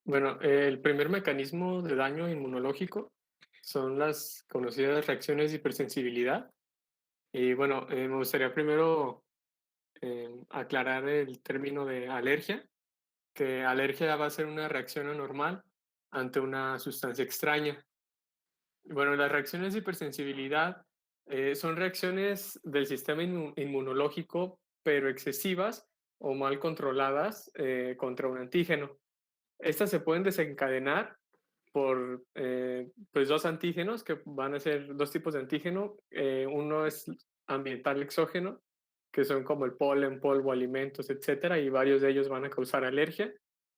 Bueno, el primer mecanismo de daño inmunológico son las conocidas reacciones de hipersensibilidad. Y bueno, me gustaría primero aclarar el término de alergia, que alergia va a ser una reacción anormal ante una sustancia extraña. Bueno, las reacciones de hipersensibilidad son reacciones del sistema inmunológico, pero excesivas o mal controladas contra un antígeno. Estas se pueden desencadenar por pues dos antígenos que van a ser dos tipos de antígeno. Uno es ambiental exógeno, que son como el polen, polvo, alimentos, etcétera, y varios de ellos van a causar alergia.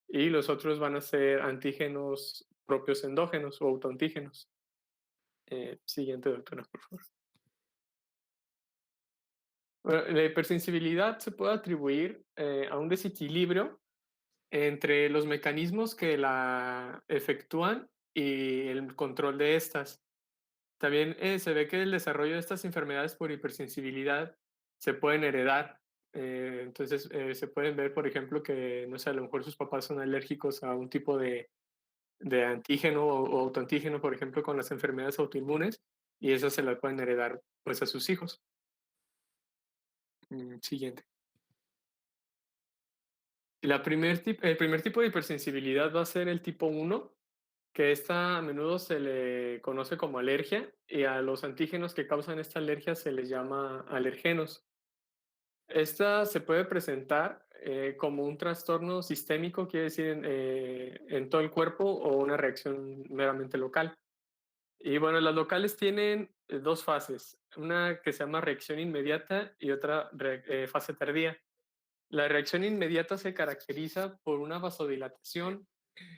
Y los otros van a ser antígenos propios endógenos o autoantígenos. Siguiente, doctora, por favor. Bueno, la hipersensibilidad se puede atribuir a un desequilibrio entre los mecanismos que la efectúan y el control de estas. También se ve que el desarrollo de estas enfermedades por hipersensibilidad se pueden heredar. Entonces, se pueden ver, por ejemplo, que, no sé, a lo mejor sus papás son alérgicos a un tipo de antígeno o autoantígeno, por ejemplo, con las enfermedades autoinmunes, y esas se las pueden heredar pues a sus hijos. Siguiente. El primer tipo de hipersensibilidad va a ser el tipo uno, que esta a menudo se le conoce como alergia, y a los antígenos que causan esta alergia se les llama alergenos. Esta se puede presentar como un trastorno sistémico, quiere decir en todo el cuerpo, o una reacción meramente local. Y bueno, las locales tienen dos fases, una que se llama reacción inmediata y otra fase tardía. La reacción inmediata se caracteriza por una vasodilatación,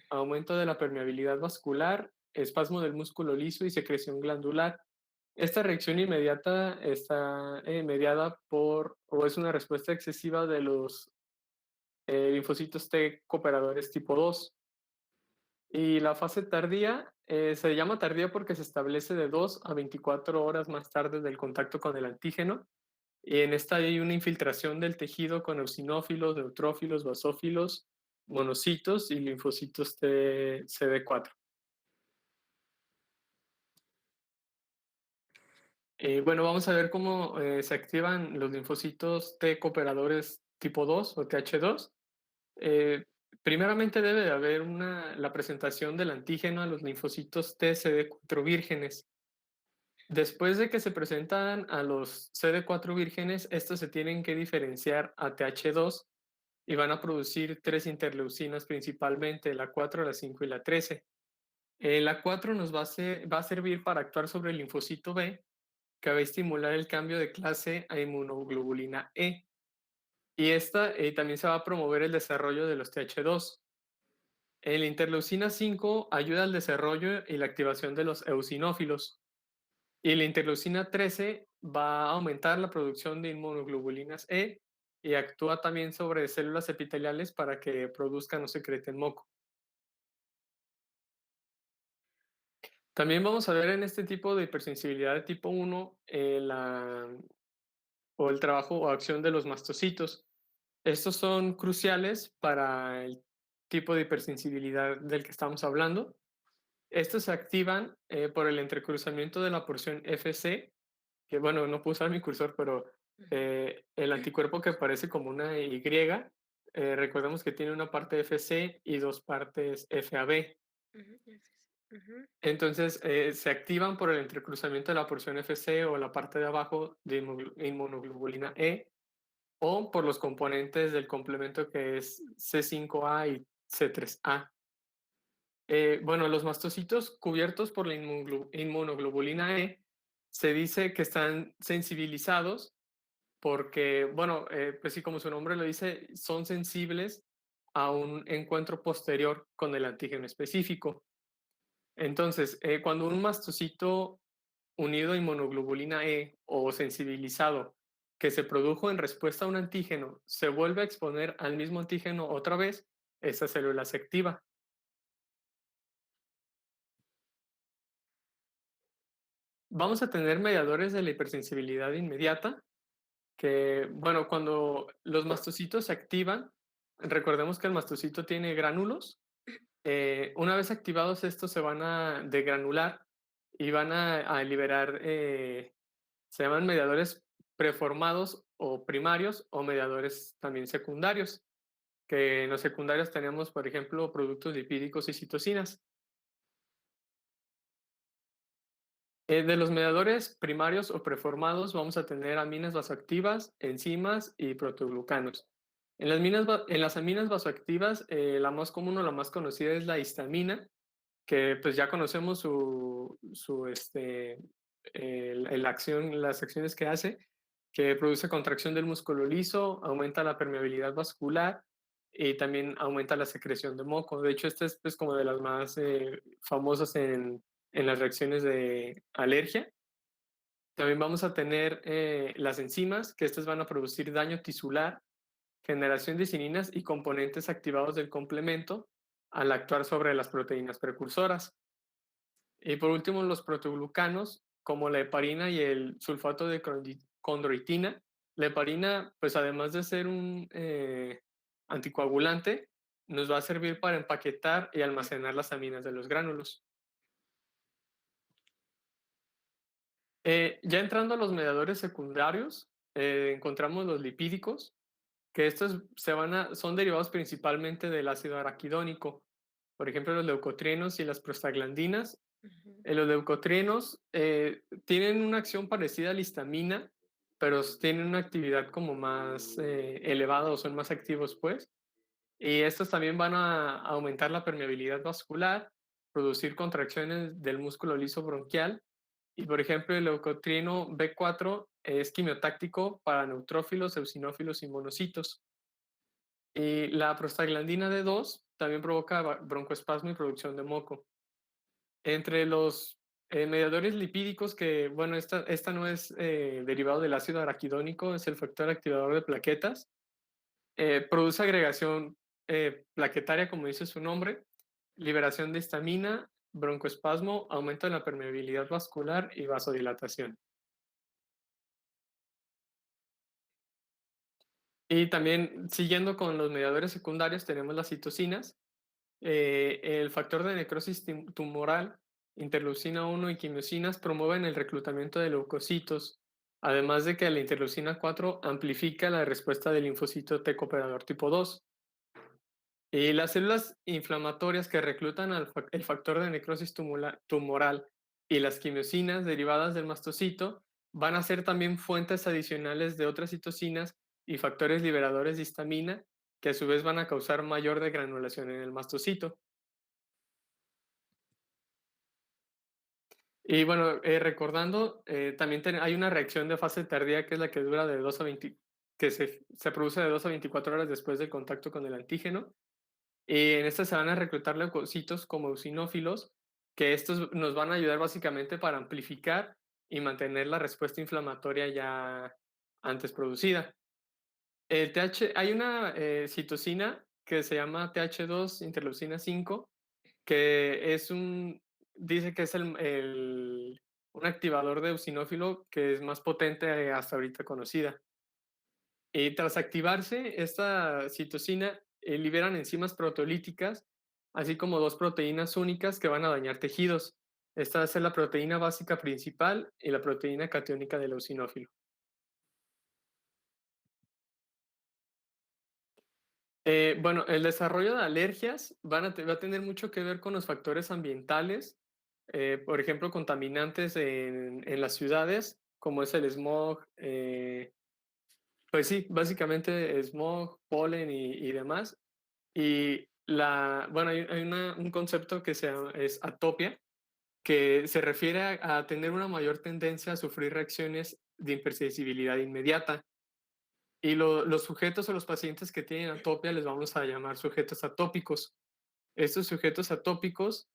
aumento de la permeabilidad vascular, espasmo del músculo liso y secreción glandular. Esta reacción inmediata está mediada por, o es una respuesta excesiva de los linfocitos T cooperadores tipo 2. Y la fase tardía se llama tardía porque se establece de 2 a 24 horas más tarde del contacto con el antígeno. Y en esta hay una infiltración del tejido con eosinófilos, neutrófilos, basófilos, monocitos y linfocitos T CD4. Bueno, vamos a ver cómo se activan los linfocitos T cooperadores tipo 2 o TH2. Eh, Primeramente debe de haber la presentación del antígeno a los linfocitos T CD4 vírgenes. Después de que se presentan a los CD4 vírgenes, estos se tienen que diferenciar a TH2 y van a producir tres interleucinas principalmente, la 4, la 5 y la 13. La 4 nos va a servir para actuar sobre el linfocito B, que va a estimular el cambio de clase a inmunoglobulina E. Y esta también se va a promover el desarrollo de los TH2. La interleucina 5 ayuda al desarrollo y la activación de los eosinófilos. Y la interleucina 13 va a aumentar la producción de inmunoglobulinas E y actúa también sobre células epiteliales para que produzcan o secreten moco. También vamos a ver en este tipo de hipersensibilidad de tipo 1 o el trabajo o acción de los mastocitos. Estos son cruciales para el tipo de hipersensibilidad del que estamos hablando. Estos se activan por el entrecruzamiento de la porción FC, que bueno, no puedo usar mi cursor, pero el anticuerpo que parece como una Y, recordemos que tiene una parte FC y dos partes FAB. Ujú, ujú, Entonces, se activan por el entrecruzamiento de la porción FC o la parte de abajo de inmunoglobulina E, o por los componentes del complemento que es C5A y C3A. Bueno, los mastocitos cubiertos por la inmunoglobulina E se dice que están sensibilizados porque, bueno, pues sí, como su nombre lo dice, son sensibles a un encuentro posterior con el antígeno específico. Entonces, cuando un mastocito unido a inmunoglobulina E o sensibilizado que se produjo en respuesta a un antígeno se vuelve a exponer al mismo antígeno otra vez, esa célula se activa. Vamos a tener mediadores de la hipersensibilidad inmediata, que, bueno, cuando los mastocitos se activan, recordemos que el mastocito tiene gránulos Una vez activados estos se van a degranular y van a liberar, se llaman mediadores preformados o primarios o mediadores también secundarios, que en los secundarios tenemos, por ejemplo, productos lipídicos y citocinas. De los mediadores primarios o preformados vamos a tener aminas vasoactivas, enzimas y proteoglucanos. En las aminas vasoactivas, la más común o la más conocida es la histamina, que pues ya conocemos las acciones que hace, que produce contracción del músculo liso, aumenta la permeabilidad vascular y también aumenta la secreción de moco. De hecho, esta es pues como de las más famosas en las reacciones de alergia. También vamos a tener las enzimas, que estas van a producir daño tisular, generación de cininas y componentes activados del complemento al actuar sobre las proteínas precursoras. Y por último, los proteoglucanos, como la heparina y el sulfato de condroitina. La heparina, pues además de ser un anticoagulante, nos va a servir para empaquetar y almacenar las aminas de los gránulos. Ya entrando a los mediadores secundarios, encontramos los lipídicos, que estos son derivados principalmente del ácido araquidónico, por ejemplo, los leucotrienos y las prostaglandinas. Ujú. Los leucotrienos tienen una acción parecida a la histamina, pero tienen una actividad como más elevada o son más activos, pues. Y estos también van a aumentar la permeabilidad vascular, producir contracciones del músculo liso bronquial. Y por ejemplo, el leucotrieno B4 es quimiotáctico para neutrófilos, eosinófilos y monocitos. Y la prostaglandina D2 también provoca broncoespasmo y producción de moco. Entre los mediadores lipídicos, que bueno, esta no es derivado del ácido araquidónico, es el factor activador de plaquetas. Produce agregación plaquetaria, como dice su nombre, liberación de histamina, broncoespasmo, aumento de la permeabilidad vascular y vasodilatación. Y también, siguiendo con los mediadores secundarios, tenemos las citocinas. El factor de necrosis tumoral, interleucina 1 y quimiosinas promueven el reclutamiento de leucocitos, además de que la interleucina 4 amplifica la respuesta del linfocito T cooperador tipo 2. Y las células inflamatorias que reclutan el factor de necrosis tumoral y las quimiosinas derivadas del mastocito van a ser también fuentes adicionales de otras citocinas y factores liberadores de histamina que a su vez van a causar mayor degranulación en el mastocito. Y bueno, recordando, también hay una reacción de fase tardía que es la que dura de 2 a 20, que se produce de 2 a 24 horas después del contacto con el antígeno. Y en esta se van a reclutar leucocitos como eosinófilos, que estos nos van a ayudar básicamente para amplificar y mantener la respuesta inflamatoria ya antes producida. Hay una citocina que se llama TH2 interleucina 5, que dice que es un activador de eosinófilo que es más potente hasta ahorita conocida. Y tras activarse, esta citocina liberan enzimas proteolíticas, así como dos proteínas únicas que van a dañar tejidos. Esta es la proteína básica principal y la proteína catiónica del eosinófilo. Bueno, el desarrollo de alergias va a tener mucho que ver con los factores ambientales, por ejemplo, contaminantes en las ciudades, como es el smog, pues sí, básicamente smog, polen y demás. Y bueno, hay un concepto que es atopia, que se refiere a tener una mayor tendencia a sufrir reacciones de hipersensibilidad inmediata. Y los sujetos o los pacientes que tienen atopia les vamos a llamar sujetos atópicos. Estos sujetos atópicos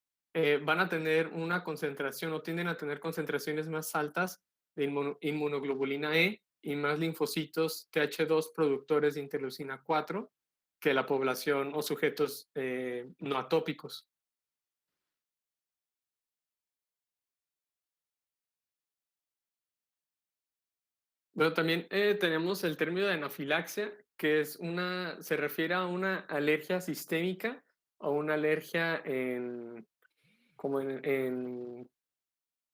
van a tener una concentración o tienden a tener concentraciones más altas de inmunoglobulina E y más linfocitos TH2 productores de interleucina 4 que la población o sujetos no atópicos. Pero también tenemos el término de anafilaxia, que se refiere a una alergia sistémica o una alergia en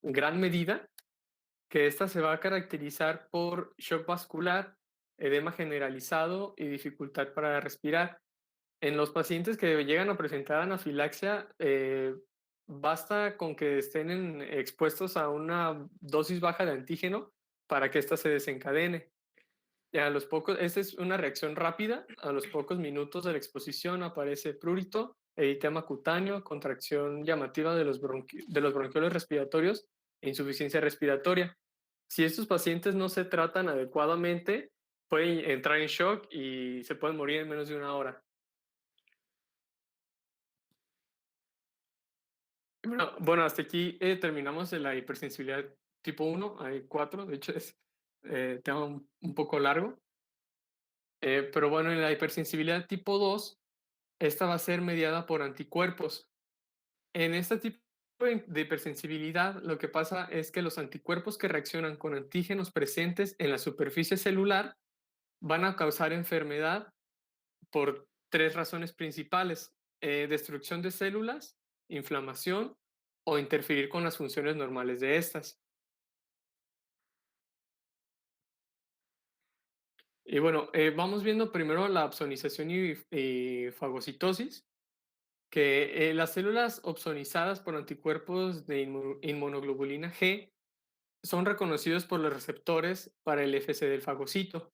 gran medida, que esta se va a caracterizar por shock vascular, edema generalizado y dificultad para respirar. En los pacientes que llegan a presentar anafilaxia, basta con que estén expuestos a una dosis baja de antígeno para que ésta se desencadene. Y a los pocos, esta es una reacción rápida, a los pocos minutos de la exposición aparece prurito, eritema cutáneo, contracción llamativa de los bronquiolos respiratorios e insuficiencia respiratoria. Si estos pacientes no se tratan adecuadamente, pueden entrar en shock y se pueden morir en menos de una hora. Bueno, hasta aquí terminamos de la hipersensibilidad tipo 1. Hay 4, de hecho es tema un poco largo. Pero bueno, en la hipersensibilidad tipo 2, esta va a ser mediada por anticuerpos. En este tipo de hipersensibilidad, lo que pasa es que los anticuerpos que reaccionan con antígenos presentes en la superficie celular van a causar enfermedad por tres razones principales: destrucción de células, inflamación o interferir con las funciones normales de estas. Y bueno, vamos viendo primero la opsonización y fagocitosis, que las células opsonizadas por anticuerpos de inmunoglobulina G son reconocidos por los receptores para el FC del fagocito.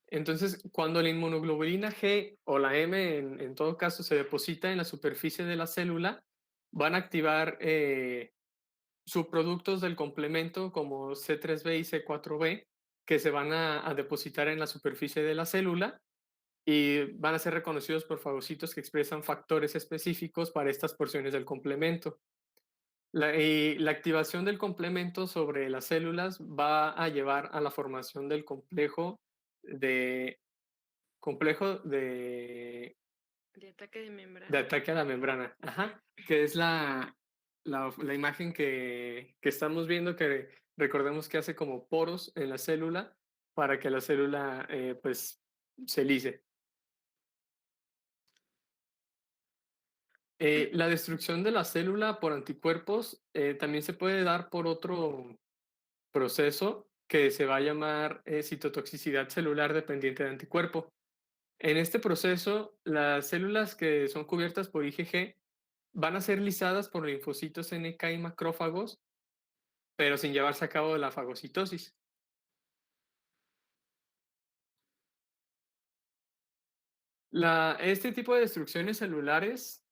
Entonces, cuando la inmunoglobulina G o la M en todo caso se deposita en la superficie de la célula, van a activar subproductos del complemento como C3b y C4b, que se van a depositar en la superficie de la célula y van a ser reconocidos por fagocitos que expresan factores específicos para estas porciones del complemento. La activación del complemento sobre las células va a llevar a la formación del de, complejo De ataque de de membrana. ataque a la membrana, ajá, que es la imagen que estamos viendo, que recordemos que hace como poros en la célula para que la célula pues se lise. La destrucción de la célula por anticuerpos también se puede dar por otro proceso que se va a llamar citotoxicidad celular dependiente de anticuerpo. En este proceso, las células que son cubiertas por IgG van a ser lisadas por linfocitos NK y macrófagos, pero sin llevarse a cabo la fagocitosis. Este tipo de destrucciones celulares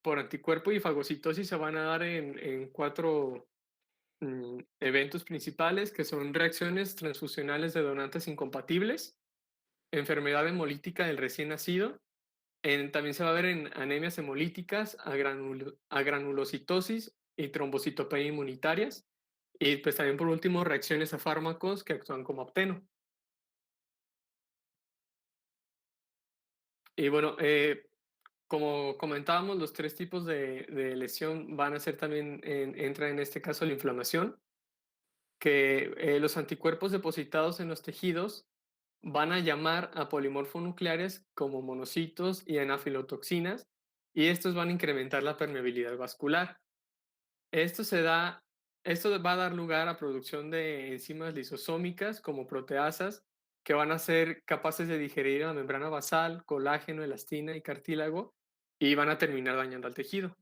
por anticuerpo y fagocitosis se van a dar en cuatro eventos principales, que son reacciones transfusionales de donantes incompatibles, enfermedad hemolítica del recién nacido, también se va a ver en anemias hemolíticas, agranulocitosis y trombocitopenia inmunitarias, y pues también por último reacciones a fármacos que actúan como apteno. Y bueno, como comentábamos, los tres tipos de lesión van a ser también, entra en este caso la inflamación, que los anticuerpos depositados en los tejidos van a llamar a polimorfonucleares como monocitos y anafilotoxinas, y estos van a incrementar la permeabilidad vascular. Esto se da, esto va a dar lugar a producción de enzimas lisosómicas como proteasas, que van a ser capaces de digerir la membrana basal, colágeno, elastina y cartílago, y van a terminar dañando al tejido.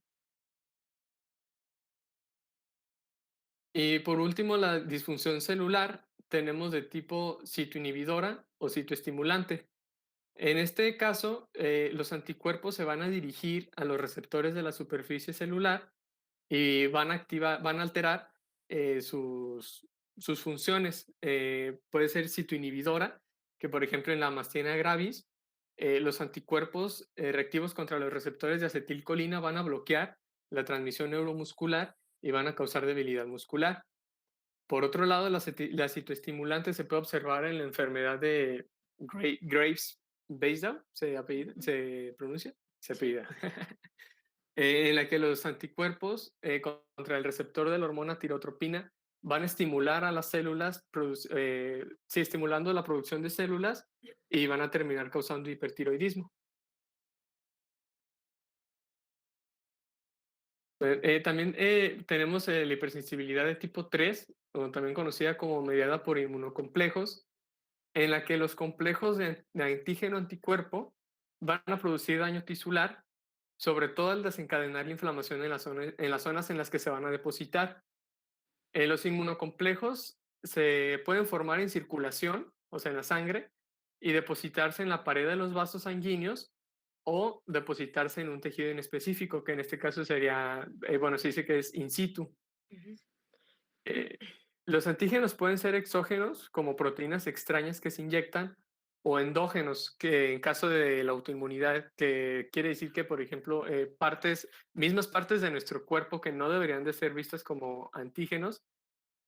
Y por último, la disfunción celular tenemos de tipo citoinhibidora o citoestimulante. En este caso, los anticuerpos se van a dirigir a los receptores de la superficie celular y van a alterar sus funciones. Puede ser citoinhibidora, que por ejemplo en la Myasthenia gravis, los anticuerpos reactivos contra los receptores de acetilcolina van a bloquear la transmisión neuromuscular y van a causar debilidad muscular. Por otro lado, la citoestimulante se puede observar en la enfermedad de Graves-Basedow, ¿se pronuncia? Se Sí. apellida. En la que los anticuerpos contra el receptor de la hormona tirotropina van a estimular a las células, sí, estimulando la producción de células y van a terminar causando hipertiroidismo. También tenemos la hipersensibilidad de tipo 3, o también conocida como mediada por inmunocomplejos, en la que los complejos de antígeno anticuerpo van a producir daño tisular, sobre todo al desencadenar la inflamación en las zonas en las que se van a depositar. Los inmunocomplejos se pueden formar en circulación, o sea, en la sangre, y depositarse en la pared de los vasos sanguíneos o depositarse en un tejido en específico, que en este caso sería, bueno, se dice que es in situ. Ujú, Eh, los antígenos pueden ser exógenos, como proteínas extrañas que se inyectan, o endógenos, que en caso de la autoinmunidad, que quiere decir que, por ejemplo, mismas partes de nuestro cuerpo que no deberían de ser vistas como antígenos,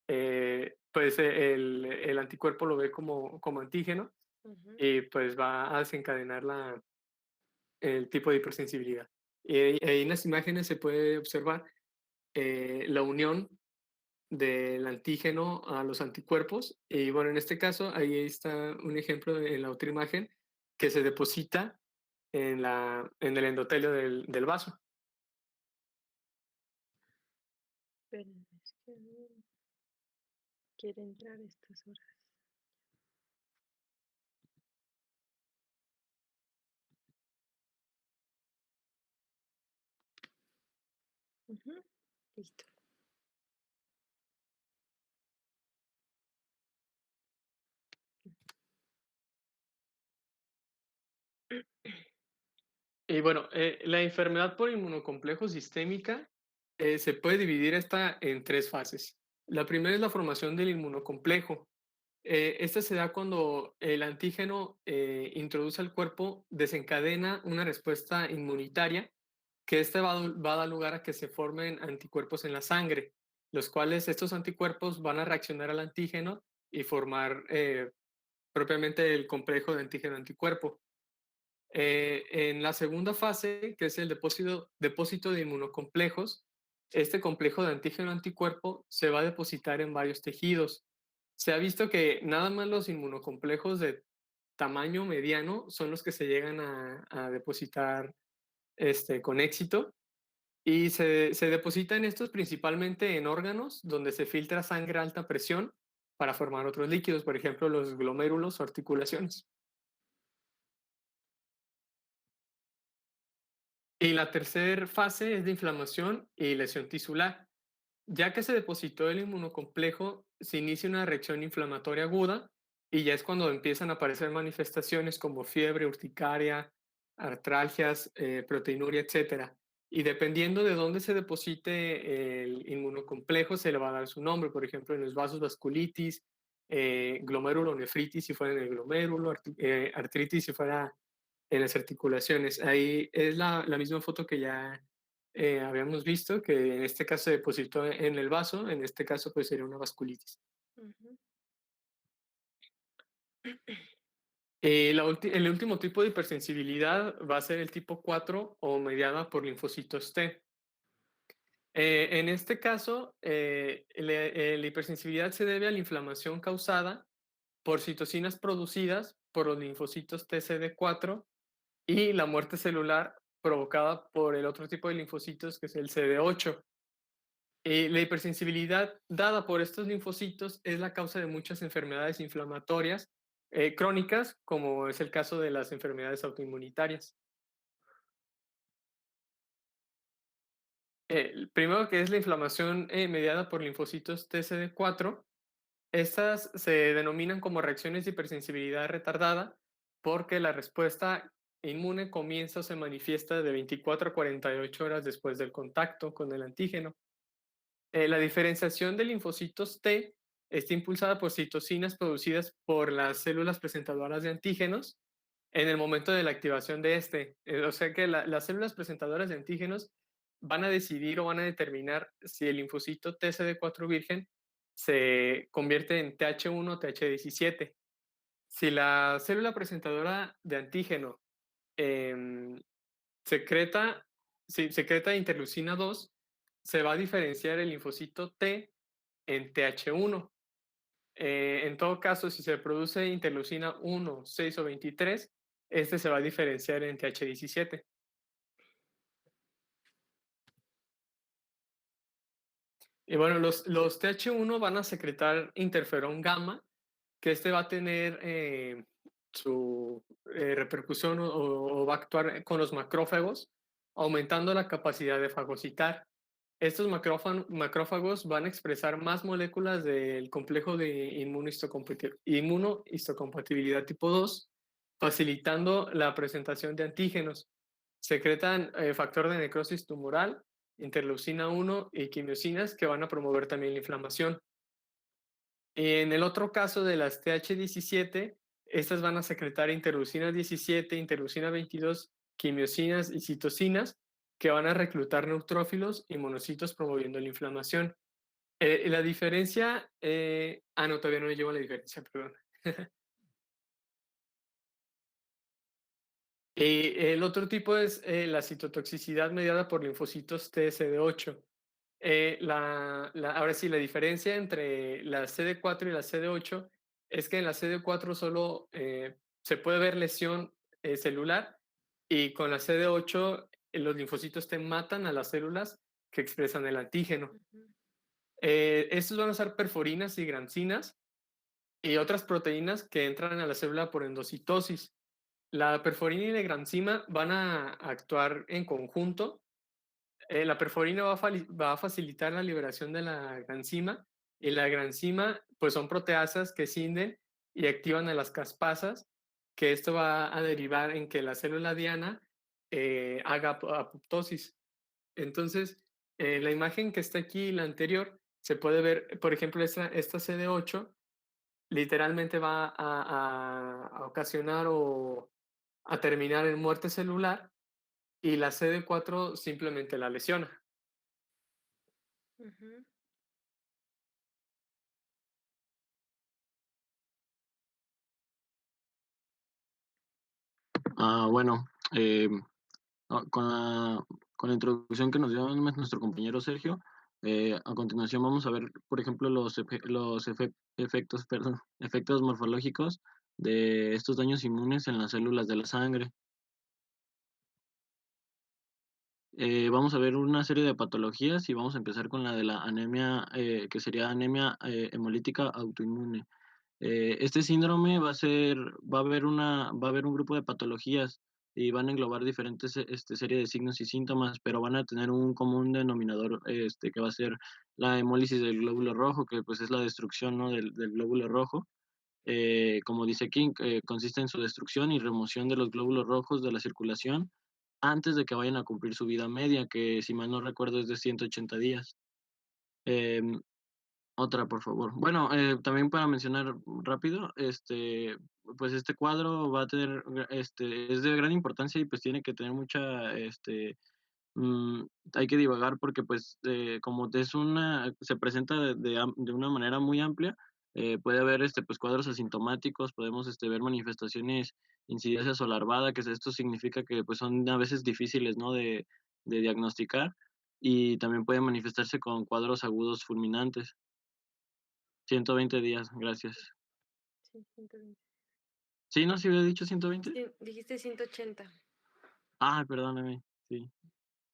pues el anticuerpo lo ve como antígeno ujú. y pues va a desencadenar el tipo de hipersensibilidad. Y ahí en las imágenes se puede observar la unión del antígeno a los anticuerpos. Y bueno, en este caso, ahí está un ejemplo en la otra imagen que se deposita en el endotelio del vaso. Espérenme, es que no quiere entrar a estas horas. Ujú, listo. Y bueno, la enfermedad por inmunocomplejo sistémica se puede dividir esta en tres fases. La primera es la formación del inmunocomplejo. Esta se da cuando el antígeno introduce al cuerpo, desencadena una respuesta inmunitaria, que este va a dar lugar a que se formen anticuerpos en la sangre, los cuales estos anticuerpos van a reaccionar al antígeno y formar propiamente el complejo de antígeno-anticuerpo. En la segunda fase, que es el depósito de inmunocomplejos, este complejo de antígeno-anticuerpo se va a depositar en varios tejidos. Se ha visto que nada más los inmunocomplejos de tamaño mediano son los que se llegan a depositar con éxito y se depositan estos principalmente en órganos donde se filtra sangre a alta presión para formar otros líquidos, por ejemplo, los glomérulos o articulaciones. Y la tercera fase es de inflamación y lesión tisular. Ya que se depositó el inmunocomplejo, se inicia una reacción inflamatoria aguda y ya es cuando empiezan a aparecer manifestaciones como fiebre, urticaria, artralgias, proteinuria, etcétera. Y dependiendo de dónde se deposite el inmunocomplejo, se le va a dar su nombre. Por ejemplo, en los vasos vasculitis, glomerulonefritis si fuera en el glomérulo, artritis si fuera en las articulaciones. Ahí es la misma foto que ya habíamos visto, que en este caso se depositó en el vaso, en este caso pues sería una vasculitis. Ujú. El último tipo de hipersensibilidad va a ser el tipo 4 o mediada por linfocitos T. En este caso, la hipersensibilidad se debe a la inflamación causada por citocinas producidas por los linfocitos TCD4 y la muerte celular provocada por el otro tipo de linfocitos que es el CD8. La hipersensibilidad dada por estos linfocitos es la causa de muchas enfermedades inflamatorias crónicas, como es el caso de las enfermedades autoinmunitarias. Primero que es la inflamación mediada por linfocitos TCD4. Estas se denominan como reacciones de hipersensibilidad retardada porque la respuesta inmune comienza o se manifiesta de 24 a 48 horas después del contacto con el antígeno. La diferenciación de linfocitos T está impulsada por citocinas producidas por las células presentadoras de antígenos en el momento de la activación de este. O sea que las células presentadoras de antígenos van a decidir o van a determinar si el linfocito TCD4 virgen se convierte en TH1 o TH17. Si la célula presentadora de antígeno em, secreta, si secreta interleucina 2, se va a diferenciar el linfocito T en TH1. En todo caso, si se produce interleucina 1, 6 o 23, este se va a diferenciar en TH17. Y bueno, los TH1 van a secretar interferón gamma, que este va a tener su repercusión o va a actuar con los macrófagos, aumentando la capacidad de fagocitar. Estos macrófagos van a expresar más moléculas del complejo de inmunohistocompatibilidad tipo 2, facilitando la presentación de antígenos. Secretan factor de necrosis tumoral, interleucina 1 y quimiosinas que van a promover también la inflamación. En el otro caso de las TH17, estas van a secretar interleucina 17, interleucina 22, quimiosinas y citocinas que van a reclutar neutrófilos y monocitos promoviendo la inflamación. La diferencia, no, todavía no llevo la diferencia, perdón. El otro tipo es la citotoxicidad mediada por linfocitos TSD8. Ahora sí, la diferencia entre la CD4 y la CD8 es que en la CD4 solo se puede ver lesión celular y con la CD8 los linfocitos te matan a las células que expresan el antígeno. Ujú, Estos van a ser perforinas y grancinas y otras proteínas que entran a la célula por endocitosis. La perforina y la granzima van a actuar en conjunto. La perforina va a facilitar la liberación de la granzima y la granzima pues son proteasas que cinden y activan a las caspasas, que esto va a derivar en que la célula diana haga apoptosis. Entonces, la imagen que está aquí, la anterior, se puede ver, por ejemplo, esta CD8 literalmente va a ocasionar o a terminar en muerte celular y la CD4 simplemente la lesiona. ujú. Bueno, con la introducción que nos dio nuestro compañero Sergio, a continuación vamos a ver, por ejemplo, efectos, perdón, efectos morfológicos de estos daños inmunes en las células de la sangre. Vamos a ver una serie de patologías y vamos a empezar con la de la anemia, que sería anemia hemolítica autoinmune. Este síndrome va a haber un grupo de patologías y van a englobar diferentes serie de signos y síntomas, pero van a tener un común denominador, que va a ser la hemólisis del glóbulo rojo, que pues es la destrucción, ¿no? del glóbulo rojo. Como dice King, consiste en su destrucción y remoción de los glóbulos rojos de la circulación antes de que vayan a cumplir su vida media, que si mal no recuerdo es de 180 días. Em, Otra, por favor. Bueno, también para mencionar rápido, pues este cuadro va a tener, es de gran importancia y pues tiene que tener mucha, mm, hay que divagar porque pues como se presenta de una manera muy amplia, puede haber pues cuadros asintomáticos, podemos ver manifestaciones insidiosas o larvada, esto significa que pues son a veces difíciles, ¿no? de diagnosticar y también pueden manifestarse con cuadros agudos fulminantes. 120 días, gracias. Sí, 120. Sí, ¿no? ¿Sí había dicho 120? Sí, dijiste 180. Ah, perdóname, sí.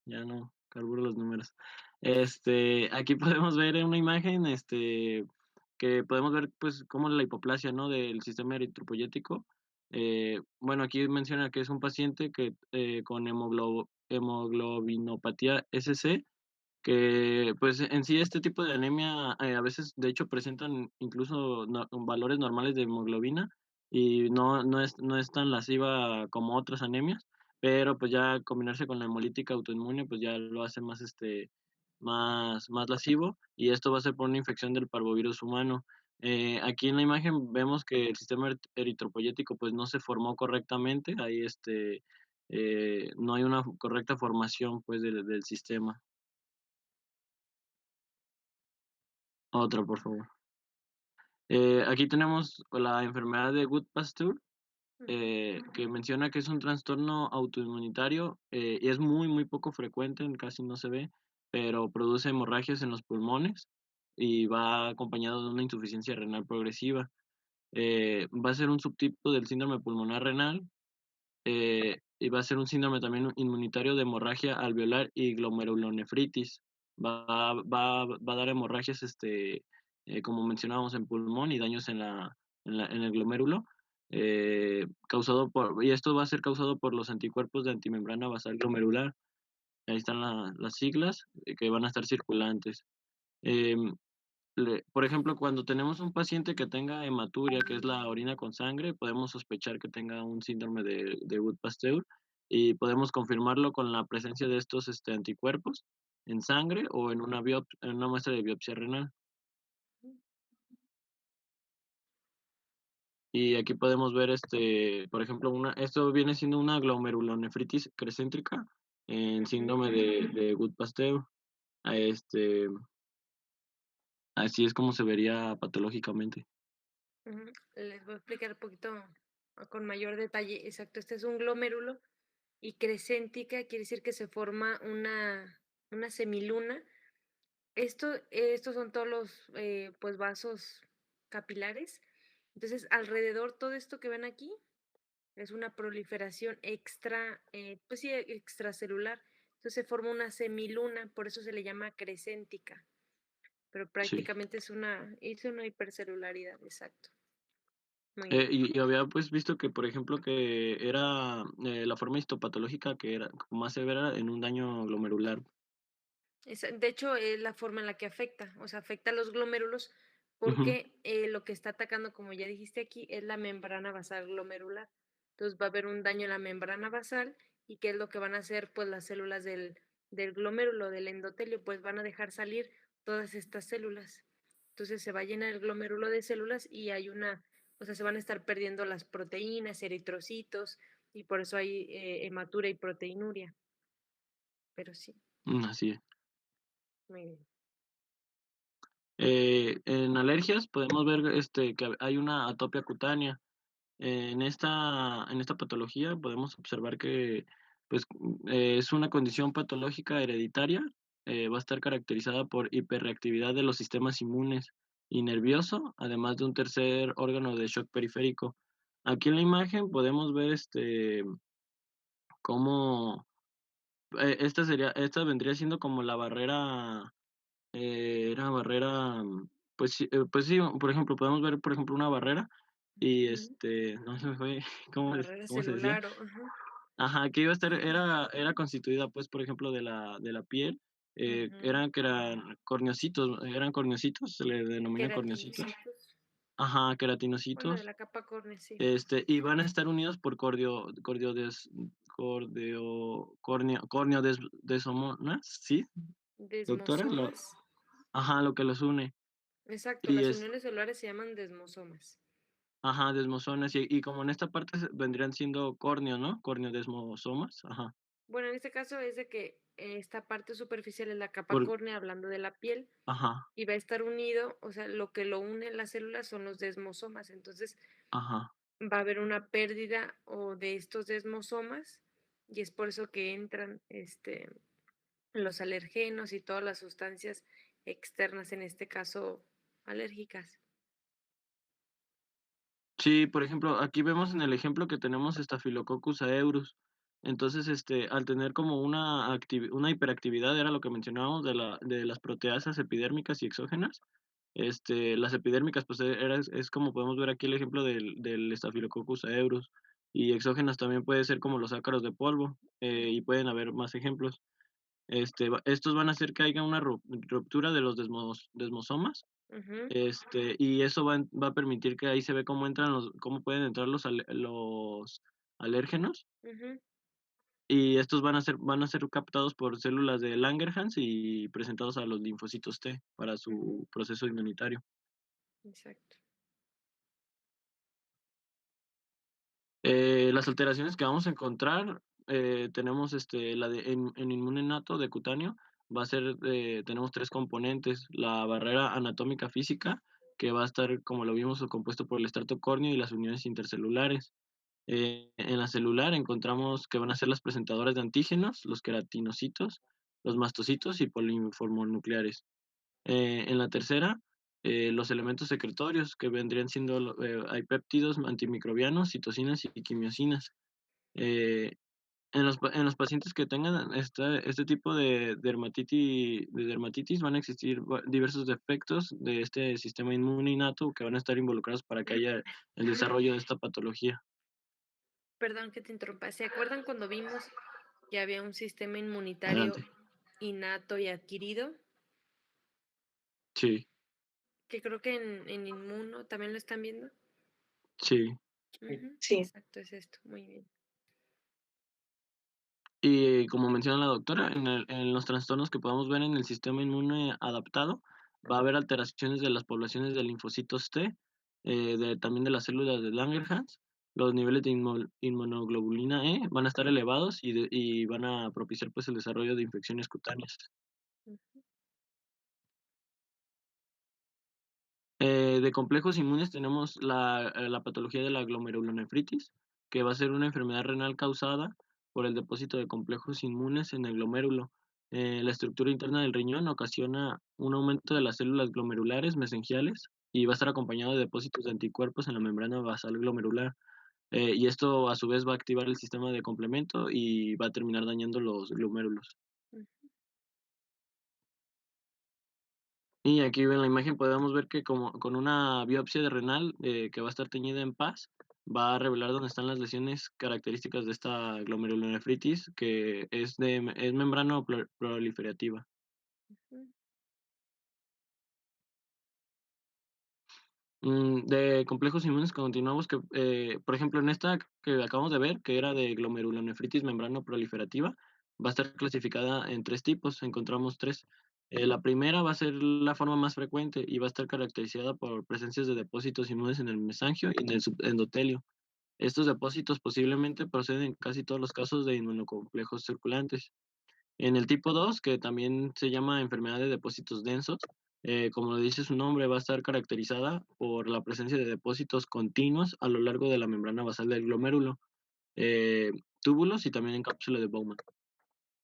Ya no carburo los números. Aquí podemos ver en una imagen, que podemos ver, pues, cómo la hipoplasia, ¿no? Del sistema eritropoyético. Bueno, aquí menciona que es un paciente que con hemoglobinopatía SC, que, pues, en sí este tipo de anemia, a veces, de hecho, presentan incluso valores normales de hemoglobina y no es tan lasciva como otras anemias, pero, pues, ya combinarse con la hemolítica autoinmune, pues, ya lo hace más, más lascivo, y esto va a ser por una infección del parvovirus humano. Aquí en la imagen vemos que el sistema eritropoyético, pues, no se formó correctamente, ahí, no hay una correcta formación, pues, del sistema. Otra, por favor. Aquí tenemos la enfermedad de Goodpasture, Ujú, que menciona que es un trastorno autoinmunitario, y es muy, muy poco frecuente, casi no se ve, pero produce hemorragias en los pulmones y va acompañado de una insuficiencia renal progresiva. Va a ser un subtipo del síndrome pulmonar renal, y va a ser un síndrome también inmunitario de hemorragia alveolar y glomerulonefritis. va a dar hemorragias, como mencionábamos, en pulmón y daños en el glomérulo, y esto va a ser causado por los anticuerpos de antimembrana basal glomerular. Ahí están las siglas que van a estar circulantes. Em, por ejemplo, cuando tenemos un paciente que tenga hematuria, que es la orina con sangre, podemos sospechar que tenga un síndrome de Wood-Pasteur y podemos confirmarlo con la presencia de estos anticuerpos en sangre o en una muestra de biopsia renal. Y aquí podemos ver, por ejemplo, esto viene siendo una glomerulonefritis crecéntrica en Ujú, síndrome de Wood-Pasteur. A Así es como se vería patológicamente. ujú. Les voy a explicar un poquito con mayor detalle. Exacto, este es un glomérulo y crescéntica quiere decir que se forma una semiluna. Estos son todos los pues vasos capilares. Entonces, alrededor todo esto que ven aquí es una proliferación pues sí, extracelular. Entonces se forma una semiluna, por eso se le llama crescéntica, pero Sí. prácticamente es una hipercelularidad, exacto. Muy bien. Y había, pues, visto que, por ejemplo, que era, la forma histopatológica que era como más severa en un daño glomerular. De hecho, es la forma en la que afecta, o sea, afecta a los glomérulos Ujú. porque lo que está atacando, como ya dijiste aquí, es la membrana basal glomerular. Entonces va a haber un daño en la membrana basal y ¿qué es lo que van a hacer? Pues las células del glomérulo, del endotelio, pues van a dejar salir todas estas células. Entonces se va a llenar el glomérulo de células y o sea, se van a estar perdiendo las proteínas, eritrocitos y por eso hay hematura y proteinuria. Pero sí, Así es. muy bien. En alergias podemos ver, que hay una atopia cutánea. En esta patología podemos observar que, pues, es una condición patológica hereditaria, va a estar caracterizada por hiperreactividad de los sistemas inmunes y nervioso, además de un tercer órgano de shock periférico. Aquí en la imagen podemos ver, cómo, esta vendría siendo como la barrera, era barrera, pues sí, por ejemplo, podemos ver, por ejemplo, una barrera y, Ujú. no se me fue, Barrera cómo se decía? celular, ajá, Ajá, que iba a estar era constituida, pues, por ejemplo, de la piel, ujú. eran corneocitos, se le denomina corneocitos. Queratinocitos. Ajá, Bueno, de queratinocitos, la capa córnea, sí. y van a estar unidos por corneodesomonas, ¿sí, doctora? Desmosomas. Lo que los une. Exacto, Y las es uniones celulares se llaman desmosomas. Ajá, desmosomas, y como en esta parte vendrían siendo córneos, ¿no? Corneodesmosomas, ajá, Bueno, en este caso es de que esta parte superficial es la capa por córnea, hablando de la piel, ajá, y va a estar unido, o sea, lo que lo une en las células son los desmosomas. Entonces, ajá. va a haber una pérdida o de estos desmosomas, y es por eso que entran los alergenos y todas las sustancias externas, en este caso alérgicas. Sí, por ejemplo, aquí vemos en el ejemplo que tenemos Staphylococcus aureus. Entonces, al tener como una hiperactividad, era lo que mencionábamos de las proteasas epidérmicas y exógenas. Las epidérmicas, pues, es como podemos ver aquí el ejemplo del Staphylococcus aureus, y exógenas también puede ser como los ácaros de polvo, y pueden haber más ejemplos. Estos van a hacer que haya una ruptura de los desmosomas, Ujú, y eso va a permitir que ahí se ve cómo pueden entrar los alérgenos, ujú, y estos van a ser captados por células de Langerhans y presentados a los linfocitos T para ujú, su proceso inmunitario. exacto. Las alteraciones que vamos a encontrar, tenemos, la de en inmune nato de cutáneo, va a ser, tenemos 3 componentes: la barrera anatómica física, que va a estar, como lo vimos, compuesto por el estrato córneo y las uniones intercelulares. En la celular encontramos que van a ser las presentadoras de antígenos, los queratinocitos, los mastocitos y polinformonucleares. En la tercera, los elementos secretorios, que vendrían siendo, hay péptidos antimicrobianos, citocinas y quimiosinas. Eh, En los pacientes que tengan este tipo de dermatitis van a existir diversos defectos de este sistema inmune innato que van a estar involucrados para que haya el desarrollo de esta patología. Perdón que te interrumpa. ¿Se acuerdan cuando vimos que había un sistema inmunitario Adelante. innato y adquirido? Sí, Que creo que en Inmuno también lo están viendo. sí. Ujú, Sí. exacto, es esto. Muy bien. Y como menciona la doctora, en los trastornos que podamos ver en el sistema inmune adaptado, va a haber alteraciones de las poblaciones de linfocitos T, también de las células de Langerhans. Los niveles de inmunoglobulina E van a estar elevados y van a propiciar pues el desarrollo de infecciones cutáneas. Ujú, De complejos inmunes tenemos la patología de la glomerulonefritis, que va a ser una enfermedad renal causada por el depósito de complejos inmunes en el glomérulo. La estructura interna del riñón ocasiona un aumento de las células glomerulares mesengiales y va a estar acompañado de depósitos de anticuerpos en la membrana basal glomerular. Y esto a su vez va a activar el sistema de complemento y va a terminar dañando los glomérulos. ujú. Y aquí en la imagen podemos ver que como con una biopsia de renal que va a estar teñida en paz, va a revelar dónde están las lesiones características de esta glomerulonefritis, que es membrana proliferativa. Ujú. De complejos inmunes continuamos que, por ejemplo, en esta que acabamos de ver, que era de glomerulonefritis membrano proliferativa, va a estar clasificada en 3 tipos, encontramos 3. La primera va a ser la forma más frecuente y va a estar caracterizada por presencias de depósitos inmunes en el mesangio y en el subendotelio. Estos depósitos posiblemente proceden en casi todos los casos de inmunocomplejos circulantes. En el tipo 2, que también se llama enfermedad de depósitos densos, como lo dice su nombre, va a estar caracterizada por la presencia de depósitos continuos a lo largo de la membrana basal del glomérulo, eh, túbulos y también en cápsula de Bowman.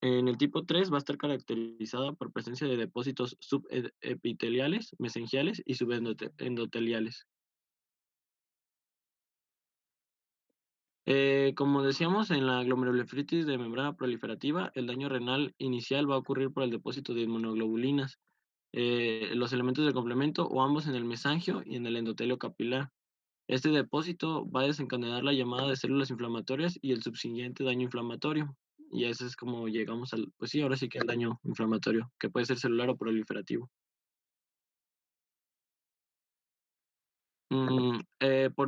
En el tipo 3 va a estar caracterizada por presencia de depósitos subepiteliales, mesengiales y subendoteliales. Como decíamos, en la glomerulonefritis de membrana proliferativa, el daño renal inicial va a ocurrir por el depósito de inmunoglobulinas, los elementos del complemento o ambos en el mesangio y en el endotelio capilar. Este depósito va a desencadenar la llamada de células inflamatorias y el subsiguiente daño inflamatorio. Y eso es como llegamos al, pues sí, ahora sí que al daño inflamatorio, que puede ser celular o proliferativo.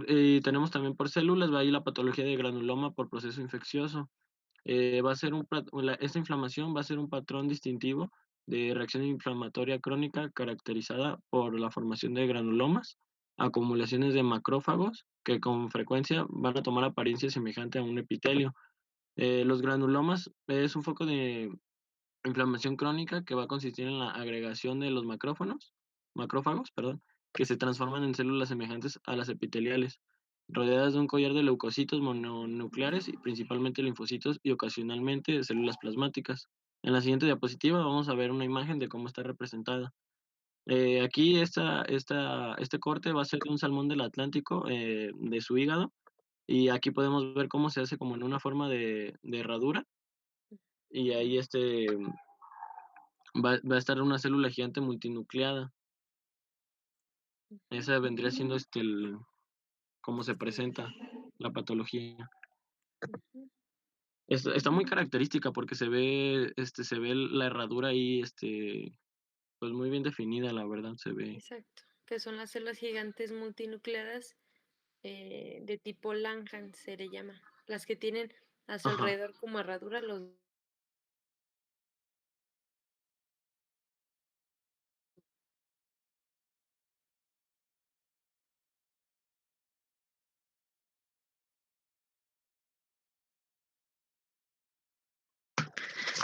Y tenemos también por células, va ahí la patología de granuloma por proceso infeccioso. Va a ser esta inflamación va a ser un patrón distintivo de reacción inflamatoria crónica caracterizada por la formación de granulomas, acumulaciones de macrófagos que con frecuencia van a tomar apariencia semejante a un epitelio. Los granulomas es un foco de inflamación crónica que va a consistir en la agregación de los macrófagos, perdón, que se transforman en células semejantes a las epiteliales, rodeadas de un collar de leucocitos mononucleares y principalmente linfocitos y ocasionalmente células plasmáticas. En la siguiente diapositiva vamos a ver una imagen de cómo está representada. Aquí este corte va a ser de un salmón del Atlántico, de su hígado, y aquí podemos ver cómo se hace como en una forma de herradura, y ahí va a estar una célula gigante multinucleada. Esa vendría siendo cómo se presenta la patología. Ujú. Está muy característica porque se ve la herradura ahí, pues muy bien definida, la verdad, se ve. Exacto, que son las células gigantes multinucleadas de tipo Langhans se le llama. Las que tienen a su Ajá. alrededor como herradura los...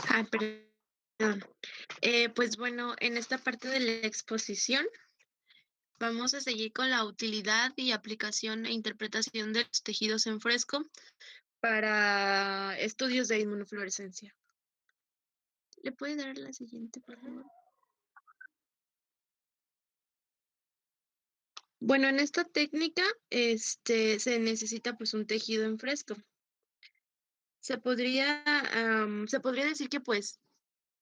Ah, perdón. Pues bueno, en esta parte de la exposición vamos a seguir con la utilidad y aplicación e interpretación de los tejidos en fresco para estudios de inmunofluorescencia. ¿Le puede dar la siguiente, por favor? Bueno, en esta técnica, se necesita pues un tejido en fresco. se podría decir que pues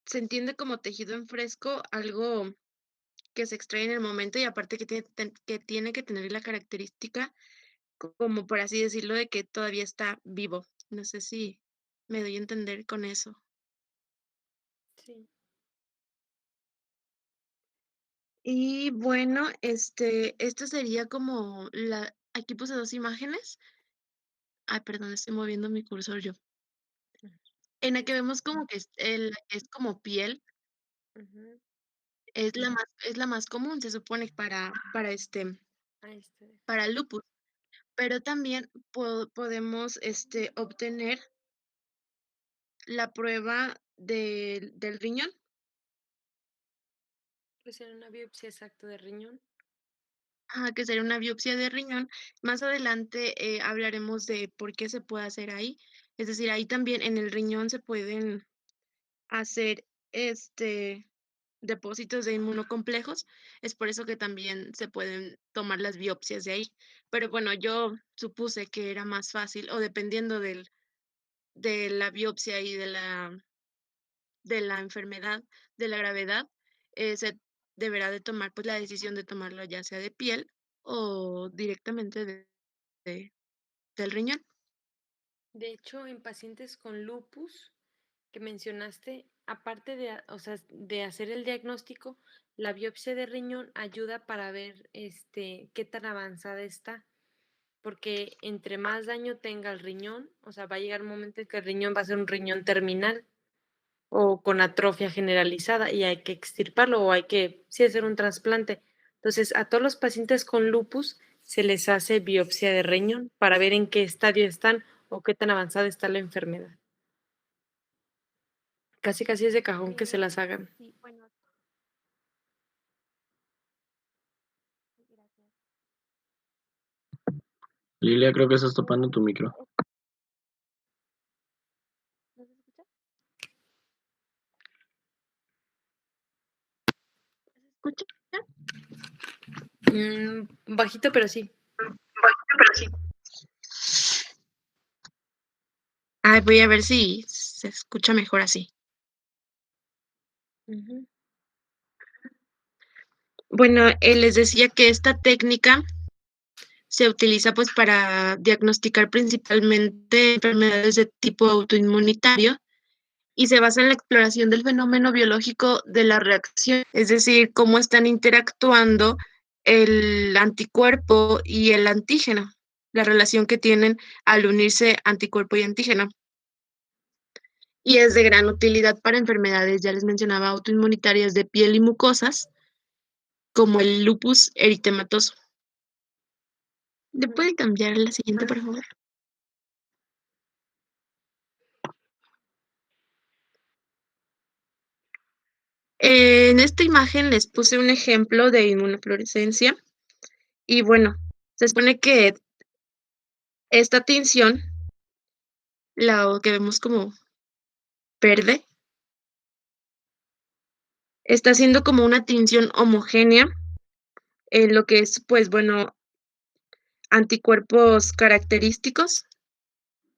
se entiende como tejido en fresco algo que se extrae en el momento y aparte que tiene que tener la característica como por así decirlo de que todavía está vivo. No sé si me doy a entender con eso. Sí. Y bueno, esto sería como aquí puse 2 imágenes. Ay, perdón, estoy moviendo mi cursor yo. En la que vemos como que es como piel, Ujú. es la más común, se supone Ahí está. para lupus, pero también podemos, obtener la prueba del riñón. Pues en una biopsia exacta de riñón. Ajá, que sería una biopsia de riñón. Más adelante, hablaremos de por qué se puede hacer ahí. Es decir, ahí también en el riñón se pueden hacer, depósitos de inmunocomplejos. Es por eso que también se pueden tomar las biopsias de ahí. Pero bueno, yo supuse que era más fácil, o dependiendo de la biopsia y de la enfermedad, de la gravedad, se deberá de tomar, pues, la decisión de tomarlo ya sea de piel o directamente de del riñón. De hecho, en pacientes con lupus que mencionaste, aparte de, o sea, de hacer el diagnóstico, la biopsia de riñón ayuda para ver qué tan avanzada está, porque entre más daño tenga el riñón, o sea, va a llegar un momento en que el riñón va a ser un riñón terminal o con atrofia generalizada y hay que extirparlo o hay que, sí, hacer un trasplante. Entonces, a todos los pacientes con lupus se les hace biopsia de riñón para ver en qué estadio están o qué tan avanzada está la enfermedad. Casi, casi es de cajón que se las hagan. Sí, bueno, gracias. Lilia, creo que estás topando tu micro. ¿No se escucha? ¿Se escucha? Bajito, pero sí. Ay, voy a ver si se escucha mejor así. Ujú. Bueno, les decía que esta técnica se utiliza, pues, para diagnosticar principalmente enfermedades de tipo autoinmunitario y se basa en la exploración del fenómeno biológico de la reacción, es decir, cómo están interactuando el anticuerpo y el antígeno, la relación que tienen al unirse anticuerpo y antígeno. Y es de gran utilidad para enfermedades, ya les mencionaba, autoinmunitarias de piel y mucosas, como el lupus eritematoso. ¿Le puede cambiar la siguiente, por favor? En esta imagen les puse un ejemplo de inmunofluorescencia y bueno, se supone que esta tinción, la que vemos como verde, está haciendo como una tinción homogénea en lo que es, pues bueno, anticuerpos característicos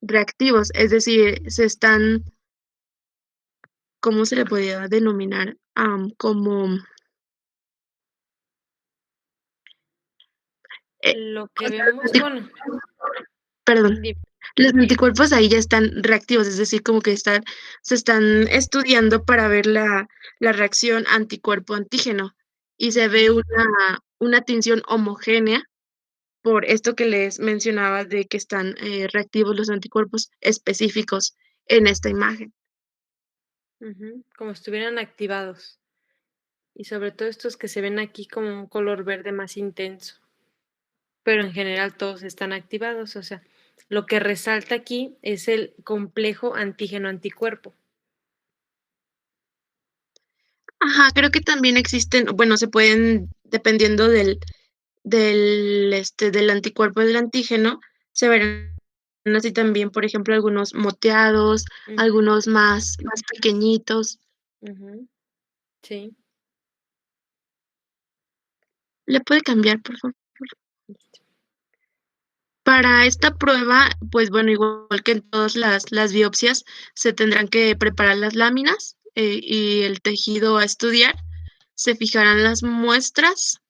reactivos, es decir, se están, ¿cómo se le podría denominar? Como, Lo que vemos, bueno, perdón, dime. los anticuerpos ahí ya están reactivos, es decir, como que se están estudiando para ver la reacción anticuerpo-antígeno y se ve una tinción homogénea por esto que les mencionaba de que están reactivos los anticuerpos específicos en esta imagen. Ujú, como estuvieran activados. Y sobre todo estos que se ven aquí como un color verde más intenso. Pero en general todos están activados, o sea, lo que resalta aquí es el complejo antígeno-anticuerpo. Ajá, creo que también existen, bueno, se pueden, dependiendo del anticuerpo del antígeno, se verán así también, por ejemplo, algunos moteados, Ujú, algunos más pequeñitos. ujú, sí, ¿Le puede cambiar, por favor? listo. Para esta prueba, pues bueno, igual que en todas las biopsias, se tendrán que preparar las láminas, y el tejido a estudiar. Se fijarán las muestras.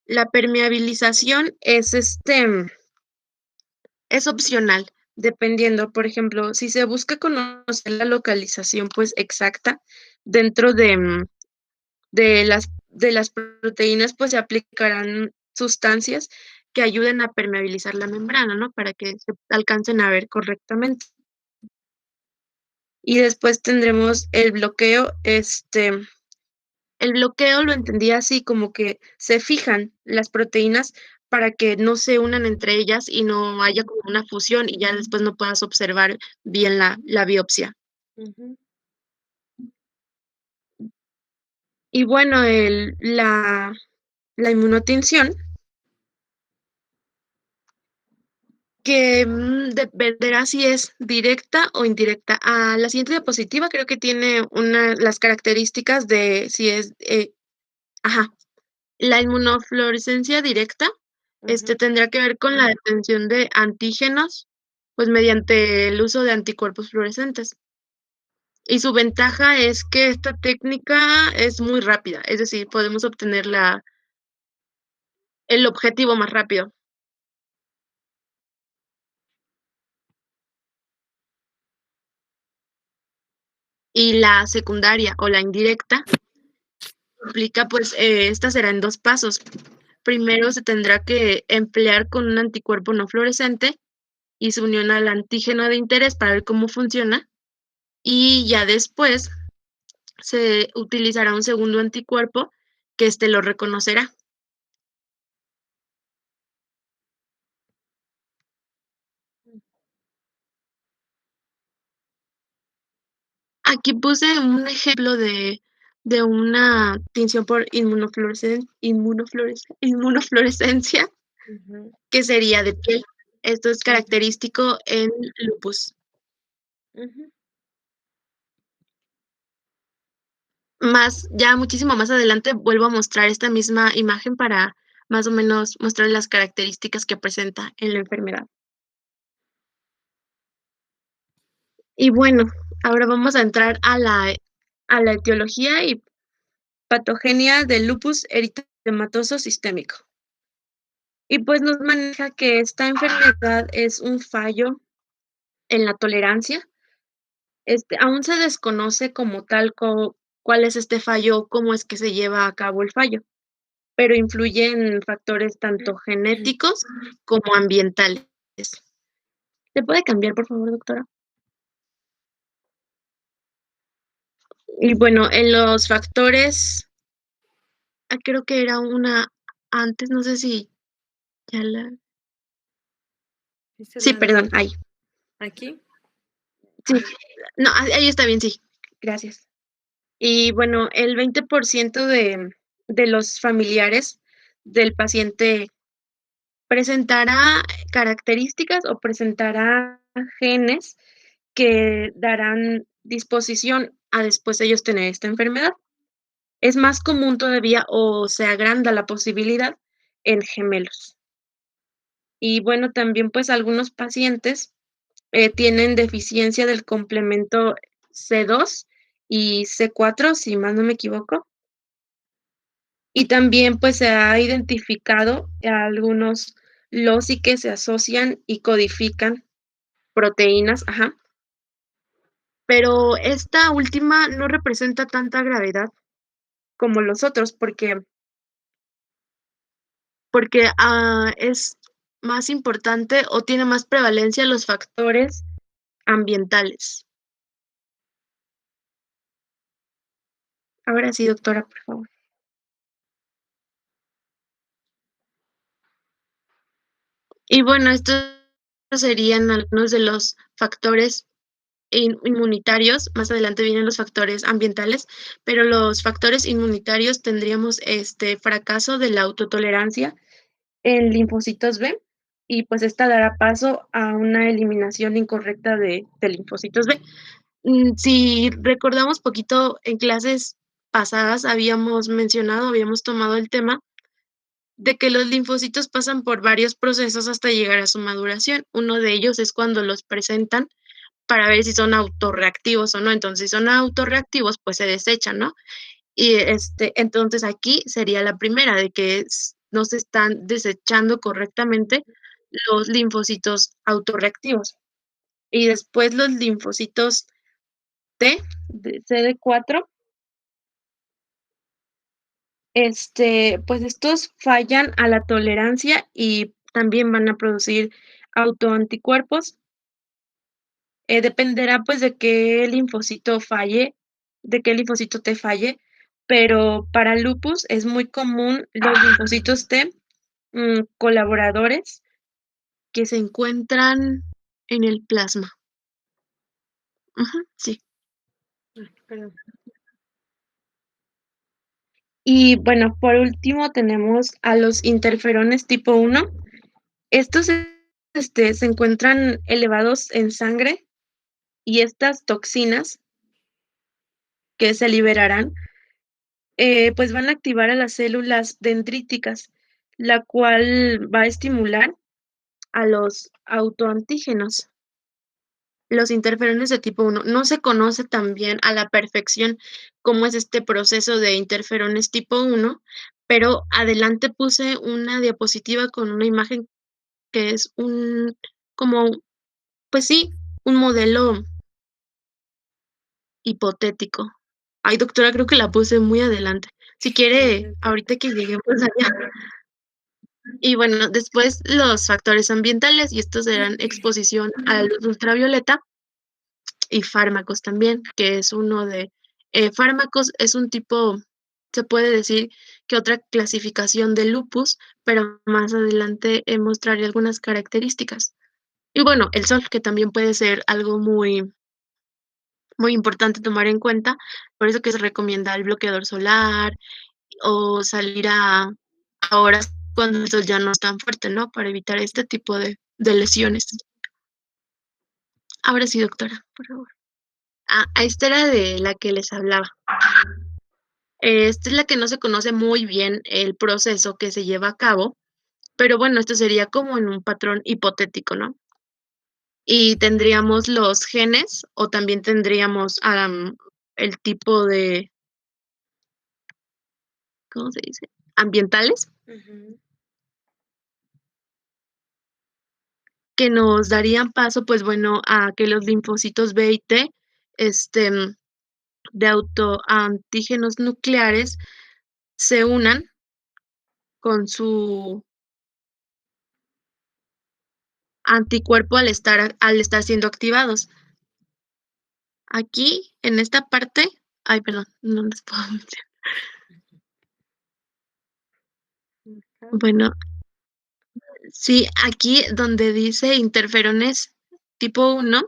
La permeabilización es opcional, dependiendo, por ejemplo, si se busca conocer la localización, pues, exacta dentro de las proteínas, pues, se aplicarán sustancias que ayuden a permeabilizar la membrana, ¿no? Para que se alcancen a ver correctamente. Y después tendremos el bloqueo lo entendí así, como que se fijan las proteínas para que no se unan entre ellas y no haya como una fusión, y ya después no puedas observar bien la biopsia. Ujú. Y bueno, la inmunotinción, que, dependerá si es directa o indirecta. La siguiente diapositiva creo que tiene las características de si es, ajá. La inmunofluorescencia directa, Ujú. tendrá que ver con la detención de antígenos, pues, mediante el uso de anticuerpos fluorescentes. Y su ventaja es que esta técnica es muy rápida, es decir, podemos obtener el objetivo más rápido. Y la secundaria o la indirecta implica, pues, esta será en 2 pasos. Primero se tendrá que emplear con un anticuerpo no fluorescente y su unión al antígeno de interés para ver cómo funciona, y ya después se utilizará un segundo anticuerpo que lo reconocerá. Aquí puse un ejemplo de una tinción por inmunofluorescencia, Ujú. que sería de piel. Esto es Ujú. característico en lupus. Ujú. Ya muchísimo más adelante vuelvo a mostrar esta misma imagen para más o menos mostrar las características que presenta en la enfermedad. Y bueno, ahora vamos a entrar a la etiología y patogenia del lupus eritematoso sistémico. Y pues nos maneja que esta enfermedad es un fallo en la tolerancia. Aún se desconoce como tal cuál es este fallo, cómo es que se lleva a cabo el fallo, pero influyen factores tanto genéticos como ambientales. ¿Se puede cambiar, por favor, doctora? Y bueno, en los factores, creo que era una antes, no sé si ya la. Esa es Sí, la de perdón, ahí. aquí. Sí, no, ahí está bien, sí. Gracias. Y bueno, el 20% de los familiares del paciente presentará características o presentará genes que darán disposición a después ellos tener esta enfermedad. Es más común todavía o se agranda la posibilidad en gemelos. Y bueno, también pues algunos pacientes tienen deficiencia del complemento C2 y C4, si más no me equivoco. Y también, pues, se ha identificado a algunos loci que se asocian y codifican proteínas, ajá, pero esta última no representa tanta gravedad como los otros, porque, es más importante o tiene más prevalencia los factores ambientales. Ahora sí, doctora, por favor. Y bueno, estos serían algunos de los factores inmunitarios. Más adelante vienen los factores ambientales, pero los factores inmunitarios tendríamos fracaso de la autotolerancia en linfocitos B, y pues esta dará paso a una eliminación incorrecta de linfocitos B. Si recordamos poquito en clases pasadas habíamos tomado el tema de que los linfocitos pasan por varios procesos hasta llegar a su maduración. Uno de ellos es cuando los presentan para ver si son autorreactivos o no. Entonces, si son autorreactivos, pues se desechan, ¿no? Y, entonces aquí sería la primera, de que no se están desechando correctamente los linfocitos autorreactivos. Y después los linfocitos T, de CD4, pues estos fallan a la tolerancia y también van a producir autoanticuerpos. Dependerá, pues, de qué linfocito falle, de qué linfocito T falle, pero para lupus es muy común los linfocitos T, colaboradores que se encuentran en el plasma. Sí. Perdón. Y bueno, por último tenemos a los interferones tipo 1. Estos, se encuentran elevados en sangre y estas toxinas que se liberarán, pues van a activar a las células dendríticas, la cual va a estimular a los autoantígenos. Los interferones de tipo 1. No se conoce también a la perfección cómo es este proceso de interferones tipo 1, pero adelante puse una diapositiva con una imagen que es como, pues sí, un modelo hipotético. Ay, doctora, creo que la puse muy adelante. Si quiere, ahorita que lleguemos allá. Y bueno, después los factores ambientales, y estos serán exposición a la luz ultravioleta y fármacos también, que es uno de fármacos, es un tipo, se puede decir que otra clasificación de lupus, pero más adelante mostraré algunas características. Y bueno, el sol, que también puede ser algo muy, muy importante tomar en cuenta, por eso que se recomienda el bloqueador solar o salir a horas cuando el sol ya no es tan fuerte, ¿no? Para evitar este tipo de lesiones. Ahora sí, doctora, por favor. Esta era de la que les hablaba. Esta es la que no se conoce muy bien el proceso que se lleva a cabo, pero bueno, esto sería como en un patrón hipotético, ¿no? Y tendríamos los genes o también tendríamos el tipo de, ¿cómo se dice? Ambientales, que nos darían paso, pues bueno, a que los linfocitos B y T, de autoantígenos nucleares se unan con su anticuerpo al estar siendo activados. Aquí, en esta parte, ay, perdón, no les puedo mencionar. Bueno, sí, aquí donde dice interferones tipo 1,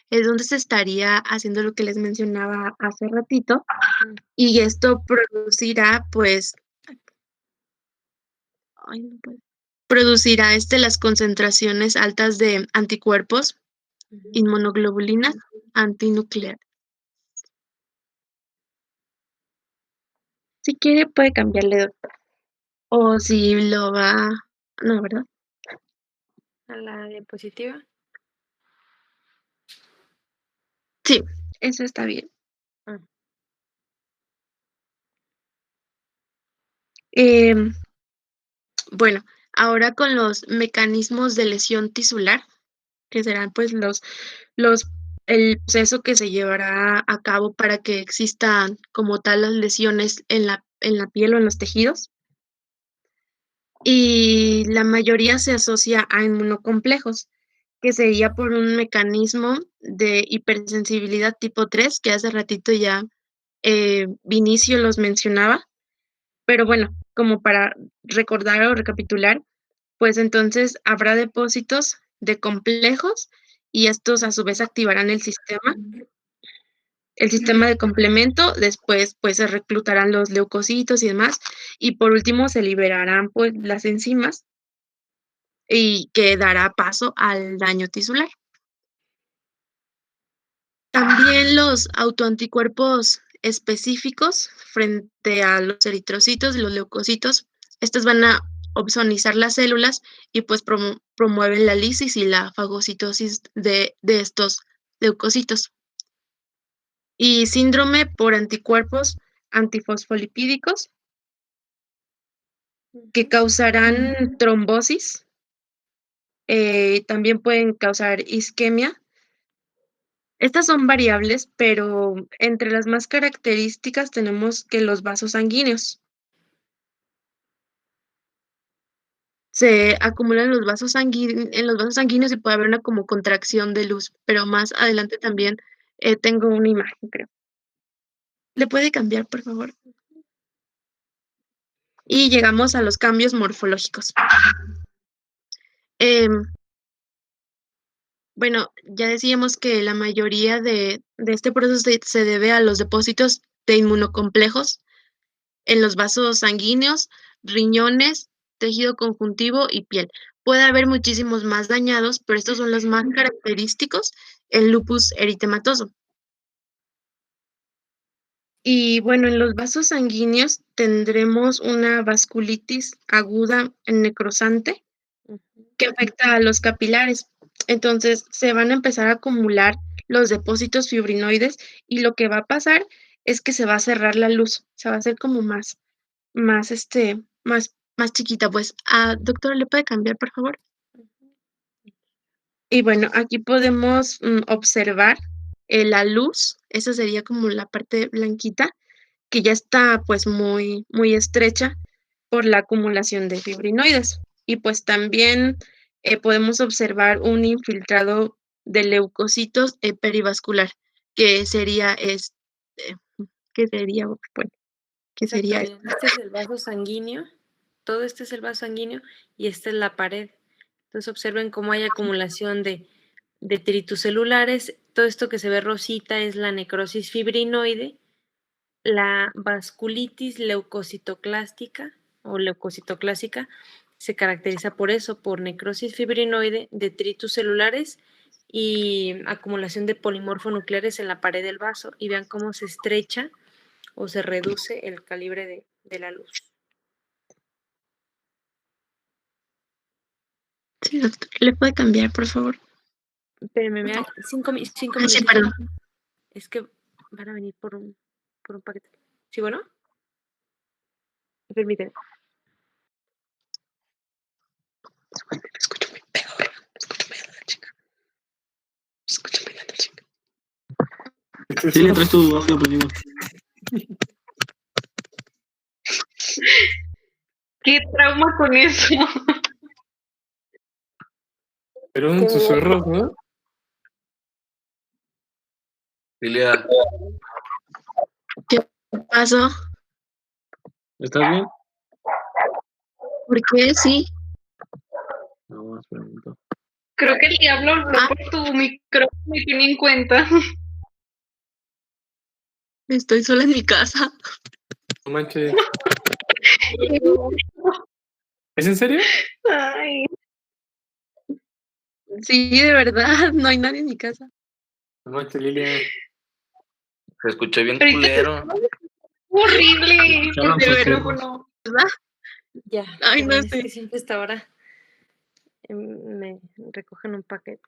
es donde se estaría haciendo lo que les mencionaba hace ratito, y esto producirá, pues, producirá las concentraciones altas de anticuerpos, inmunoglobulinas antinucleares. Si quiere puede cambiarle, doctor. O si lo va, no, ¿verdad? A la diapositiva. Sí, eso está bien. Bueno, ahora con los mecanismos de lesión tisular, que serán pues el proceso que se llevará a cabo para que existan como tal las lesiones en la piel o en los tejidos. Y la mayoría se asocia a inmunocomplejos, que sería por un mecanismo de hipersensibilidad tipo 3, que hace ratito ya Vinicio los mencionaba. Pero bueno, como para recordar o recapitular, pues entonces habrá depósitos de complejos y estos a su vez activarán el sistema de complemento, después pues se reclutarán los leucocitos y demás, y por último se liberarán pues las enzimas y que dará paso al daño tisular. También los autoanticuerpos específicos frente a los eritrocitos y los leucocitos, estos van a opsonizar las células y pues promueven la lisis y la fagocitosis de estos leucocitos. Y síndrome por anticuerpos antifosfolipídicos que causarán trombosis, también pueden causar isquemia. Estas son variables, pero entre las más características tenemos que los vasos sanguíneos. Se acumulan los vasos en los vasos sanguíneos y puede haber una como contracción de luz, pero más adelante también tengo una imagen, creo. ¿Le puede cambiar, por favor? Y llegamos a los cambios morfológicos. Em, bueno, ya decíamos que la mayoría de este proceso se debe a los depósitos de inmunocomplejos en los vasos sanguíneos, riñones, tejido conjuntivo y piel. Puede haber muchísimos más dañados, pero estos son los más característicos, el lupus eritematoso. Y bueno, en los vasos sanguíneos tendremos una vasculitis aguda necrosante que afecta a los capilares. Entonces, se van a empezar a acumular los depósitos fibrinoides y lo que va a pasar es que se va a cerrar la luz, se va a hacer como más, más chiquita, pues. Doctora, ¿le puede cambiar, por favor? Y bueno, aquí podemos observar la luz, esa sería como la parte blanquita, que ya está pues muy, muy estrecha por la acumulación de fibrinoides. Y pues también podemos observar un infiltrado de leucocitos perivascular, que sería que sería, bueno, que sería Exacto, este es el vaso sanguíneo, todo este es el vaso sanguíneo y esta es la pared. Entonces observen cómo hay acumulación de detritus todo esto que se ve rosita es la necrosis fibrinoide, la vasculitis leucocitoclástica o leucocitoclásica se caracteriza por eso, por necrosis fibrinoide, detritus celulares y acumulación de polimorfonucleares en la pared del vaso y vean cómo se estrecha o se reduce el calibre de la luz. Sí, doctor, ¿le puede cambiar, por favor? Espérenme, me da 5 Sí, minutos. perdón. Es que van a venir por un paquete. ¿Sí, bueno? Permíteme. Escucho muy peor. Escucho muy a la chica. Escucho muy a la chica. Sí, le traes tu audio prendido. ¿Qué trauma con eso? Pero un susurro, ¿no? Lilia, ¿Qué pasó? ¿Estás bien? ¿Por qué? Sí. No, más pregunto. Creo que el diablo habló por tu micrófono y tiene en cuenta. Estoy sola en mi casa. No manches. ¿Es en serio? Ay, Sí, de verdad, no hay nadie en mi casa. No manches, Lilia. se escuchó bien Ahorita culero. horrible Escucharon por el susurros. micrófono. Ya, Ay, no perdón, sé. es que siempre hasta ahora me recogen un paquete.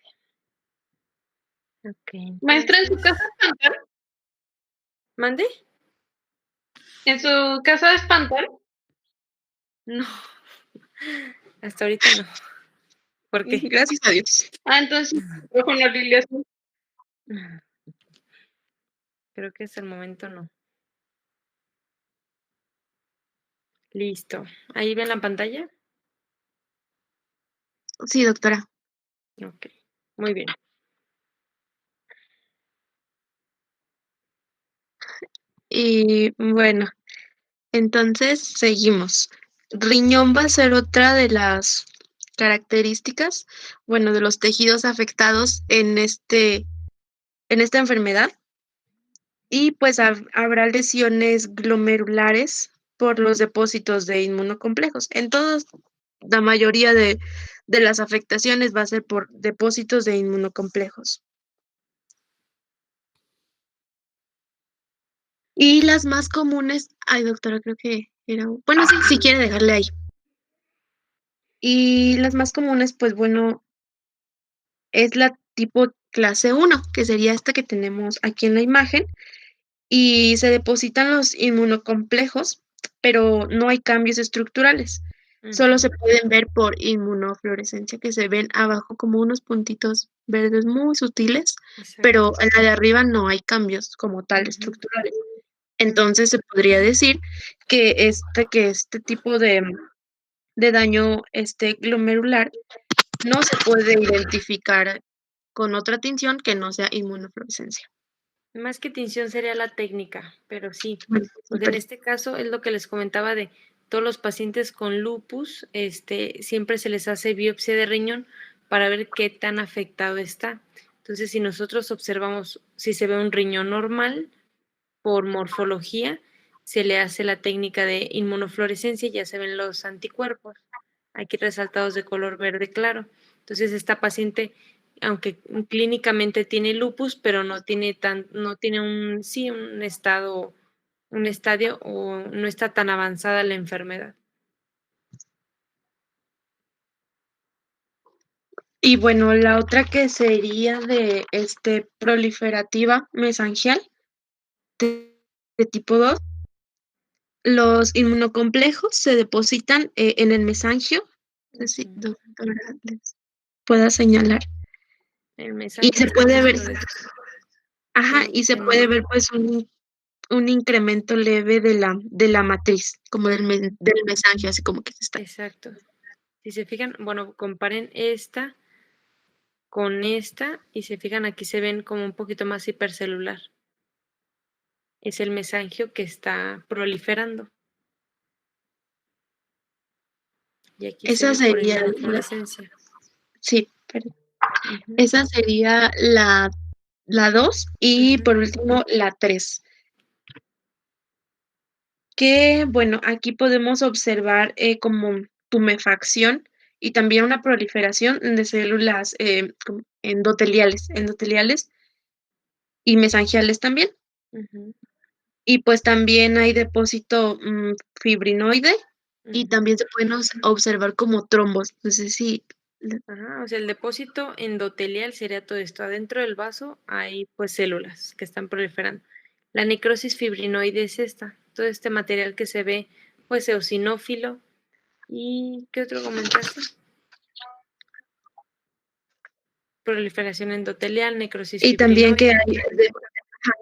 Ok, Maestra, ¿en su entonces- casa espantan? ¿Mande? ¿En su casa espantan? No, hasta ahorita no. ¿Por qué? Gracias a Dios. Entonces, micrófono, Lilia. Creo que hasta el momento no. Listo. ¿Ahí ven la pantalla? Sí, doctora. Ok, muy bien. Y bueno, entonces seguimos. Riñón va a ser otra de las características, bueno, de los tejidos afectados en esta enfermedad. Y pues habrá lesiones glomerulares por los depósitos de inmunocomplejos. En todos, la mayoría de las afectaciones va a ser por depósitos de inmunocomplejos. Y las más comunes, ay doctora, creo que era, bueno, sí, si quiere dejarle ahí. Y las más comunes, pues bueno, es la tipo clase 1, que sería esta que tenemos aquí en la imagen, y se depositan los inmunocomplejos, pero no hay cambios estructurales. Solo se pueden ver por inmunofluorescencia, que se ven abajo como unos puntitos verdes muy sutiles, pero Exacto. en la de arriba no hay cambios como tal Ujú. estructurales. Entonces se podría decir que este tipo de daño glomerular no se puede identificar con otra tinción que no sea inmunofluorescencia. Más que tinción sería la técnica, pero sí. Bueno, Pues en este caso es lo que les comentaba de todos los pacientes con lupus, siempre se les hace biopsia de riñón para ver qué tan afectado está. Entonces, si nosotros observamos si se ve un riñón normal por morfología, se le hace la técnica de inmunofluorescencia y ya se ven los anticuerpos, aquí resaltados de color verde claro. Entonces, esta paciente, aunque clínicamente tiene lupus, pero no tiene un estadio o no está tan avanzada la enfermedad. y bueno, la otra que sería de proliferativa mesangial de tipo 2, los inmunocomplejos se depositan en el mesangio, no sé si Ujú. doctora les pueda señalar, El y mensaje se está puede ver, y se puede ver pues un incremento leve de la matriz, como del mesangio, así como que se está. exacto. Si se fijan, bueno, comparen esta con esta y se fijan aquí se ven como un poquito más hipercelular. Es el mesangio que está proliferando y aquí se Esa ve por sería inmunofluorescencia. sí, perdón. Ujú, Esa sería la 2 y ujú, por último la 3. Que bueno, aquí podemos observar como tumefacción y también una proliferación de células como endoteliales y mesangiales también. ujú, Y pues también hay depósito fibrinoide y ujú. también se pueden observar como trombos. No sé si Ajá, o sea, el depósito endotelial sería todo esto. Adentro del vaso hay pues células que están proliferando. La necrosis fibrinoide es esta, todo este material que se ve pues eosinófilo. ¿Y qué otro comentaste? Proliferación endotelial, necrosis y también que fibrinoide, hay ajá,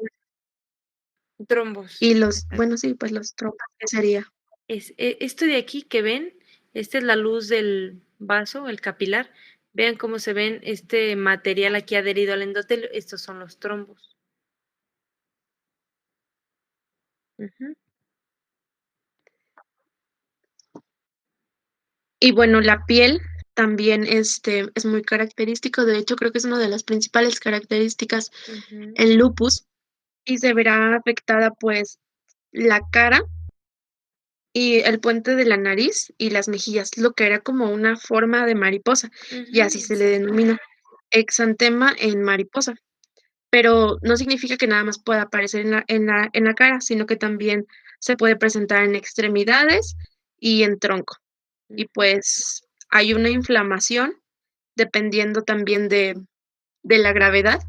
trombos. y los, Exacto. bueno, sí, pues los trombos, ¿qué sería? Esto de aquí que ven, esta es la luz del vaso, el capilar. Vean cómo se ven este material aquí adherido al endotelio. Estos son los trombos. Ujú, Y bueno, la piel también es muy característico, de hecho, creo que es una de las principales características ujú, en lupus y se verá afectada, pues, la cara y el puente de la nariz y las mejillas, lo que era como una forma de mariposa, y así ujú, se le exacto. denomina exantema en mariposa. Pero no significa que nada más pueda aparecer en la cara, sino que también se puede presentar en extremidades y en tronco. Y, Ujú. pues, hay una inflamación dependiendo también de la gravedad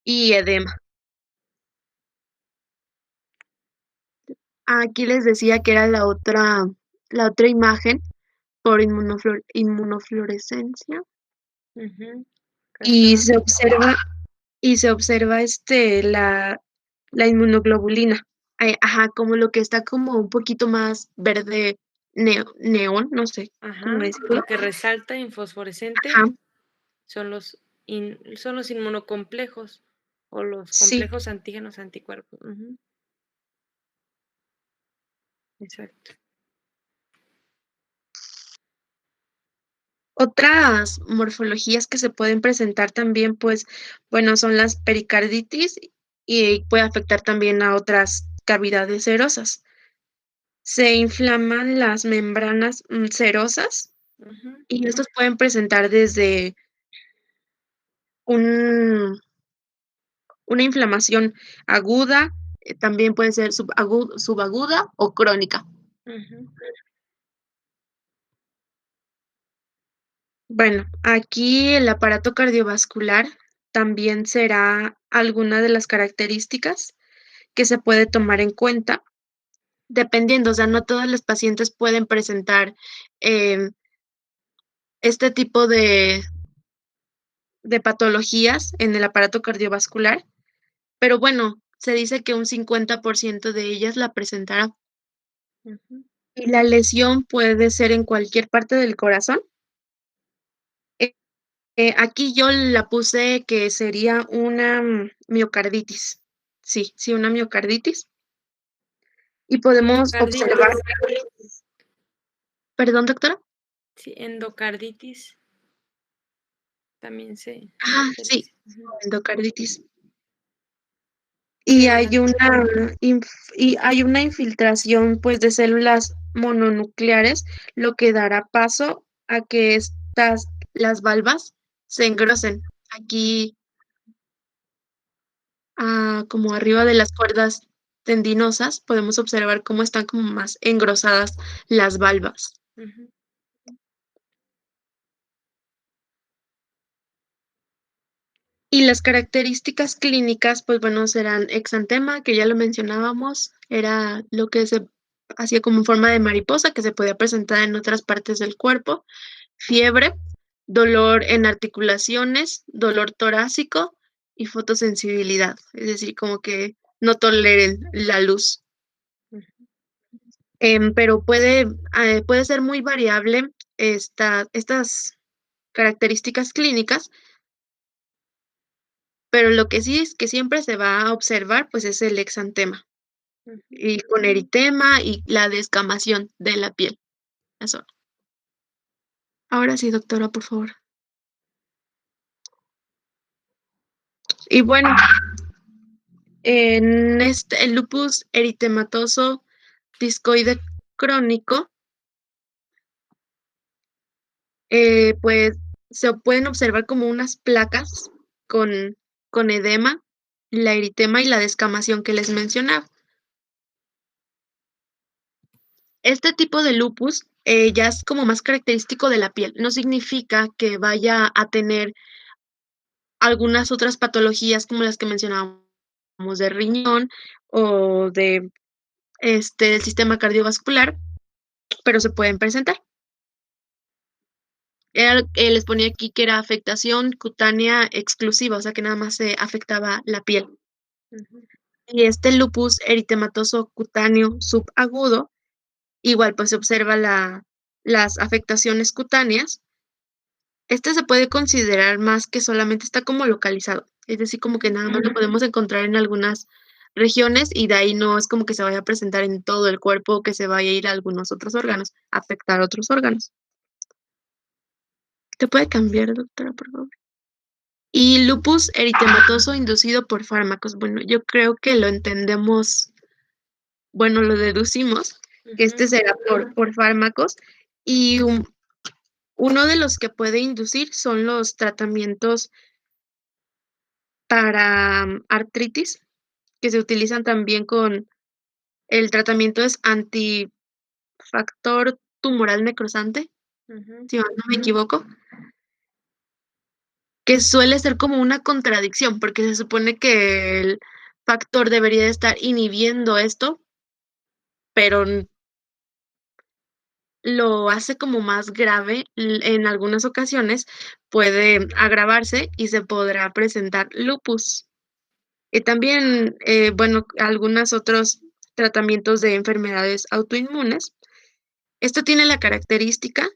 y edema. Aquí les decía que era la otra imagen por inmunofluorescencia, Ujú. Acá y estaba. se observa, la inmunoglobulina, ajá, como lo que está como un poquito más verde neón, no sé cómo Ajá, decirlo. lo que resalta en fosforescente Ajá, son los inmunocomplejos o los sí. complejos antígenos anticuerpos. Ujú, exacto. Otras morfologías que se pueden presentar también, pues, bueno, son las pericarditis y puede afectar también a otras cavidades serosas. Se inflaman las membranas, serosas, Ujú, y estos pueden presentar desde un una inflamación aguda, también puede ser subaguda o crónica. ujú. Bueno, aquí el aparato cardiovascular también será alguna de las características que se puede tomar en cuenta, dependiendo, o sea, no todos los pacientes pueden presentar, em, este tipo de patologías en el aparato cardiovascular, pero bueno, se dice que un 50% de ellas la presentará. Ujú. Y la lesión puede ser en cualquier parte del corazón. Eh, aquí yo la puse que sería una miocarditis. Sí, sí, una miocarditis. Y podemos observar. Endocarditis. ¿Perdón, doctora? Sí, endocarditis también se le Sí, dice. Ujú. endocarditis. Sí, Y adelante. hay una infiltración, pues, de células mononucleares, lo que dará paso a que las valvas se engrosen. Aquí, como arriba de las cuerdas tendinosas, podemos observar cómo están como más engrosadas las valvas. Ujú. Y las características clínicas, pues bueno, serán exantema, que ya lo mencionábamos, era lo que se hacía como en forma de mariposa, que se podía presentar en otras partes del cuerpo, fiebre, dolor en articulaciones, dolor torácico y fotosensibilidad, es decir, como que no toleren la luz. Ujú. Pero puede ser muy variable estas características clínicas, pero lo que sí es que siempre se va a observar, pues, es el exantema, Ujú. y con eritema y la descamación de la piel, eso. Ahora sí, doctora, por favor. Y bueno, el lupus eritematoso discoide crónico, pues, se pueden observar como unas placas con edema, la eritema y la descamación que les mencionaba. Este tipo de lupus, ya es como más característico de la piel, no significa que vaya a tener algunas otras patologías como las que mencionábamos de riñón o de, del sistema cardiovascular, pero se pueden presentar. Les ponía aquí que era afectación cutánea exclusiva, o sea, que nada más se afectaba la piel. Ujú. Y este lupus eritematoso cutáneo subagudo, igual, pues, se observa las afectaciones cutáneas. Este se puede considerar más que solamente está como localizado, es decir, como que nada más lo podemos encontrar en algunas regiones y de ahí no es como que se vaya a presentar en todo el cuerpo o que se vaya a ir a algunos otros órganos, afectar otros órganos. ¿Te puede cambiar, doctora, por favor? Y lupus eritematoso inducido por fármacos. Bueno, yo creo que lo entendemos, bueno, lo deducimos, que Ujú. este será por fármacos y uno de los que puede inducir son los tratamientos para artritis, que se utilizan también con el tratamiento es antifactor tumoral necrosante, Ujú. si mal no me equivoco, que suele ser como una contradicción, porque se supone que el factor debería de estar inhibiendo esto, pero lo hace como más grave, en algunas ocasiones puede agravarse y se podrá presentar lupus. Y también, bueno, algunos otros tratamientos de enfermedades autoinmunes. Esto tiene la característica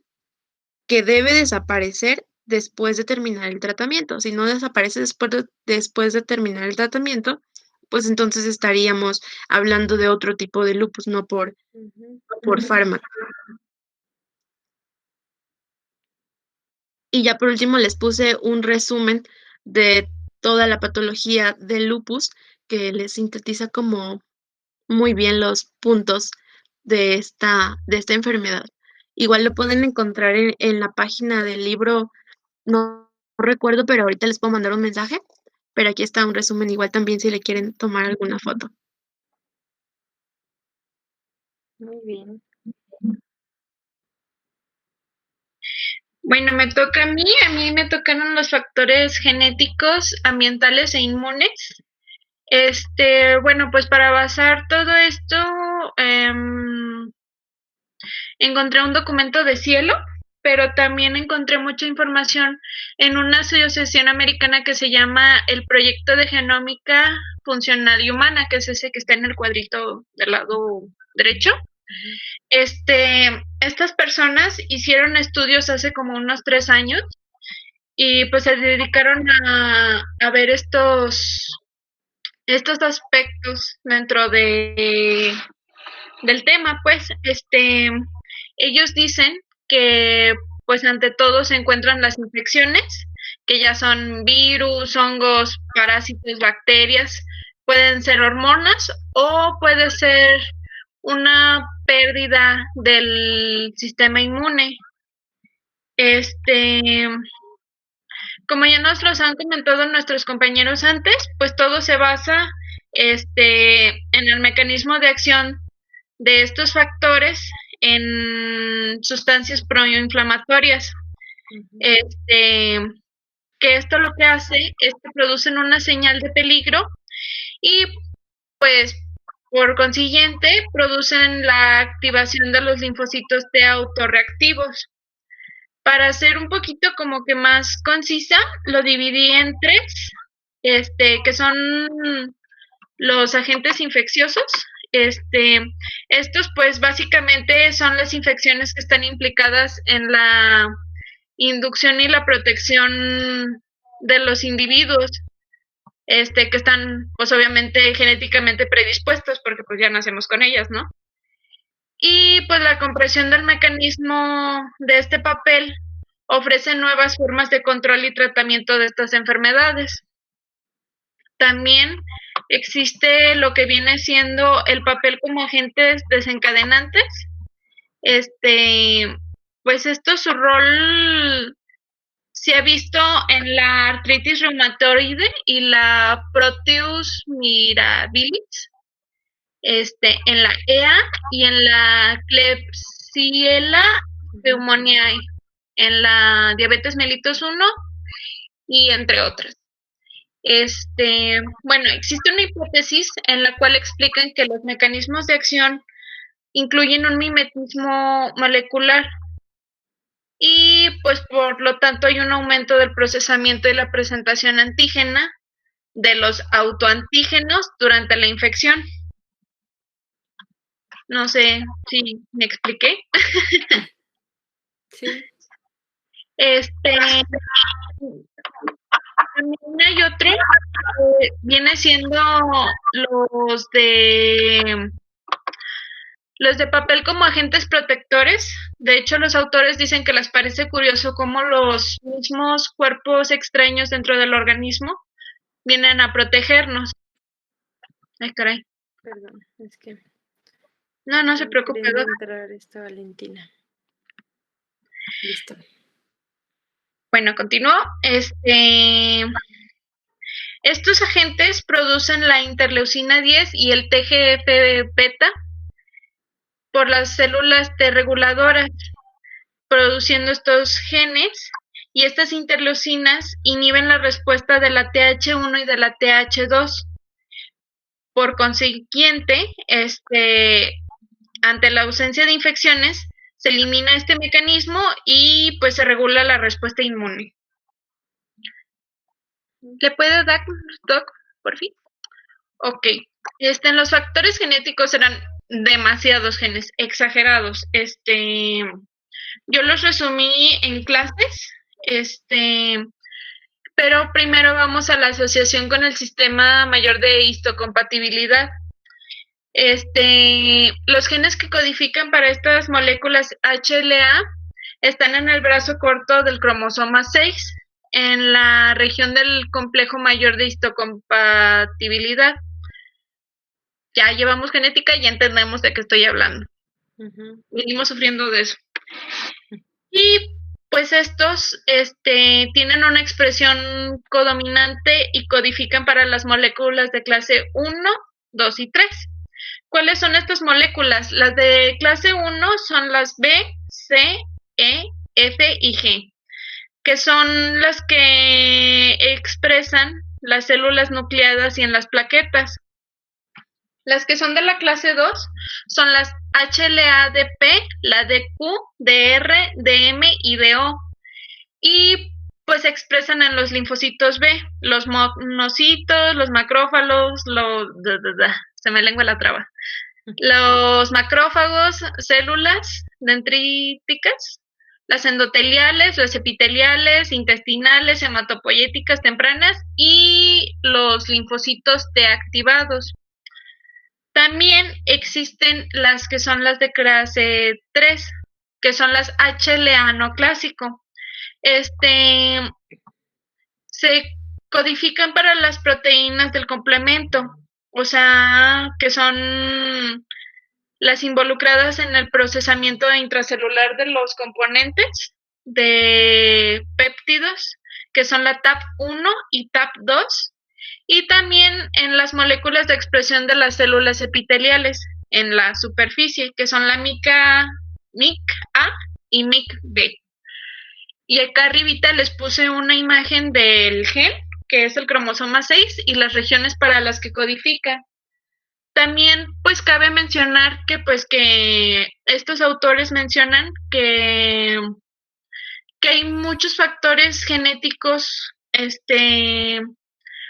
que debe desaparecer después de terminar el tratamiento. Si no desaparece después de terminar el tratamiento, pues entonces estaríamos hablando de otro tipo de lupus, no Ujú. por fármaco. Y ya por último les puse un resumen de toda la patología del lupus que les sintetiza como muy bien los puntos de esta enfermedad. Igual lo pueden encontrar en la página del libro, no recuerdo, pero ahorita les puedo mandar un mensaje, pero aquí está un resumen, igual también si le quieren tomar alguna foto. Muy bien. Bueno, me toca a mí me tocaron los factores genéticos, ambientales e inmunes. Bueno, pues para basar todo esto, encontré un documento de Cielo, pero también encontré mucha información en una asociación americana que se llama el Proyecto de Genómica Funcional y Humana, que es ese que está en el cuadrito del lado derecho. Estas personas hicieron estudios hace como unos 3 años y pues se dedicaron a ver estos aspectos dentro del tema, pues, ellos dicen que pues ante todo se encuentran las infecciones, que ya son virus, hongos, parásitos, bacterias, pueden ser hormonas o puede ser una pérdida del sistema inmune. Como ya nos los han comentado nuestros compañeros antes, pues todo se basa en el mecanismo de acción de estos factores en sustancias proinflamatorias. Que esto lo que hace es que producen una señal de peligro y pues por consiguiente producen la activación de los linfocitos T autorreactivos. Para ser un poquito como que más concisa, lo dividí en 3, que son los agentes infecciosos. Estos pues básicamente son las infecciones que están implicadas en la inducción y la protección de los individuos, que están pues obviamente genéticamente predispuestos porque pues ya nacemos con ellas, ¿no? Y pues la compresión del mecanismo de este papel ofrece nuevas formas de control y tratamiento de estas enfermedades. También existe lo que viene siendo el papel como agentes desencadenantes. Pues esto su rol se ha visto en la artritis reumatoide y la Proteus mirabilis, en la EA y en la Klebsiella pneumoniae, en la diabetes mellitus 1 y entre otras. Bueno, existe una hipótesis en la cual explican que los mecanismos de acción incluyen un mimetismo molecular y pues por lo tanto hay un aumento del procesamiento y la presentación antígena de los autoantígenos durante la infección. No sé si me expliqué. Sí. También hay otro que viene siendo los de papel como agentes protectores. De hecho, los autores dicen que les parece curioso cómo los mismos cuerpos extraños dentro del organismo vienen a protegernos. Ay, caray. Perdón, es que No se preocupe. queriendo entrar esta Valentina. Listo. Bueno, continúo. Estos agentes producen la interleucina 10 y el TGF-beta por las células T reguladoras, produciendo estos genes, y estas interleucinas inhiben la respuesta de la TH1 y de la TH2. Por consiguiente, ante la ausencia de infecciones, se elimina este mecanismo y pues se regula la respuesta inmune. ¿Le puede dar, Doc, por fin? Ok. Los factores genéticos eran demasiados genes, exagerados. Yo los resumí en clases, pero primero vamos a la asociación con el sistema mayor de histocompatibilidad. Los genes que codifican para estas moléculas HLA están en el brazo corto del cromosoma 6, en la región del complejo mayor de histocompatibilidad. Ya llevamos genética y ya entendemos de qué estoy hablando. Venimos sufriendo de eso. Y pues estos tienen una expresión codominante y codifican para las moléculas de clase 1, 2 y 3. ¿Cuáles son estas moléculas? Las de clase 1 son las B, C, E, F y G. que son las que expresan las células nucleadas y en las plaquetas. Las que son de la clase 2 son las HLA-DP, la DQ, DR, DM y DO. Y pues se expresan en los linfocitos B, los monocitos, los macrófagos, se me lengua la traba. Los macrófagos, células dendríticas, las endoteliales, las epiteliales, intestinales, hematopoyéticas tempranas y los linfocitos T activados. También existen las que son las de clase 3, que son las HLA no clásico. Se codifican para las proteínas del complemento, o sea, que son las involucradas en el procesamiento intracelular de los componentes de péptidos, que son la TAP1 y TAP2, y también en las moléculas de expresión de las células epiteliales en la superficie, que son la MIC-A y MIC-B. Y acá arribita les puse una imagen del gen, que es el cromosoma 6, y las regiones para las que codifica. También, pues, cabe mencionar que estos autores mencionan que hay muchos factores genéticos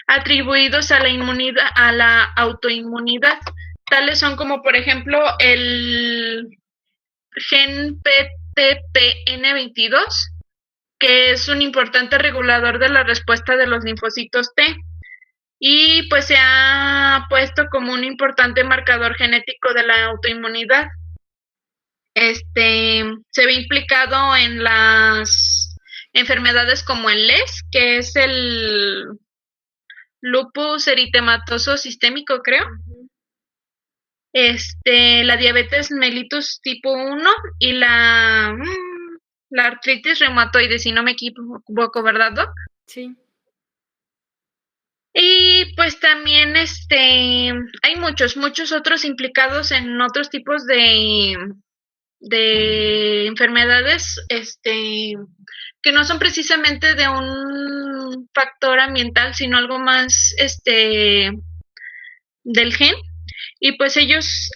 atribuidos a la inmunidad, a la autoinmunidad. Tales son como, por ejemplo, el gen PTPN22, que es un importante regulador de la respuesta de los linfocitos T. Y pues se ha puesto como un importante marcador genético de la autoinmunidad. Se ve implicado en las enfermedades como el LES, que es el lupus eritematoso sistémico, creo. La diabetes mellitus tipo 1 y la artritis reumatoide, si no me equivoco, ¿verdad, Doc? Sí. Y pues también hay muchos otros implicados en otros tipos de enfermedades que no son precisamente de un factor ambiental, sino algo más del gen. Y pues ellos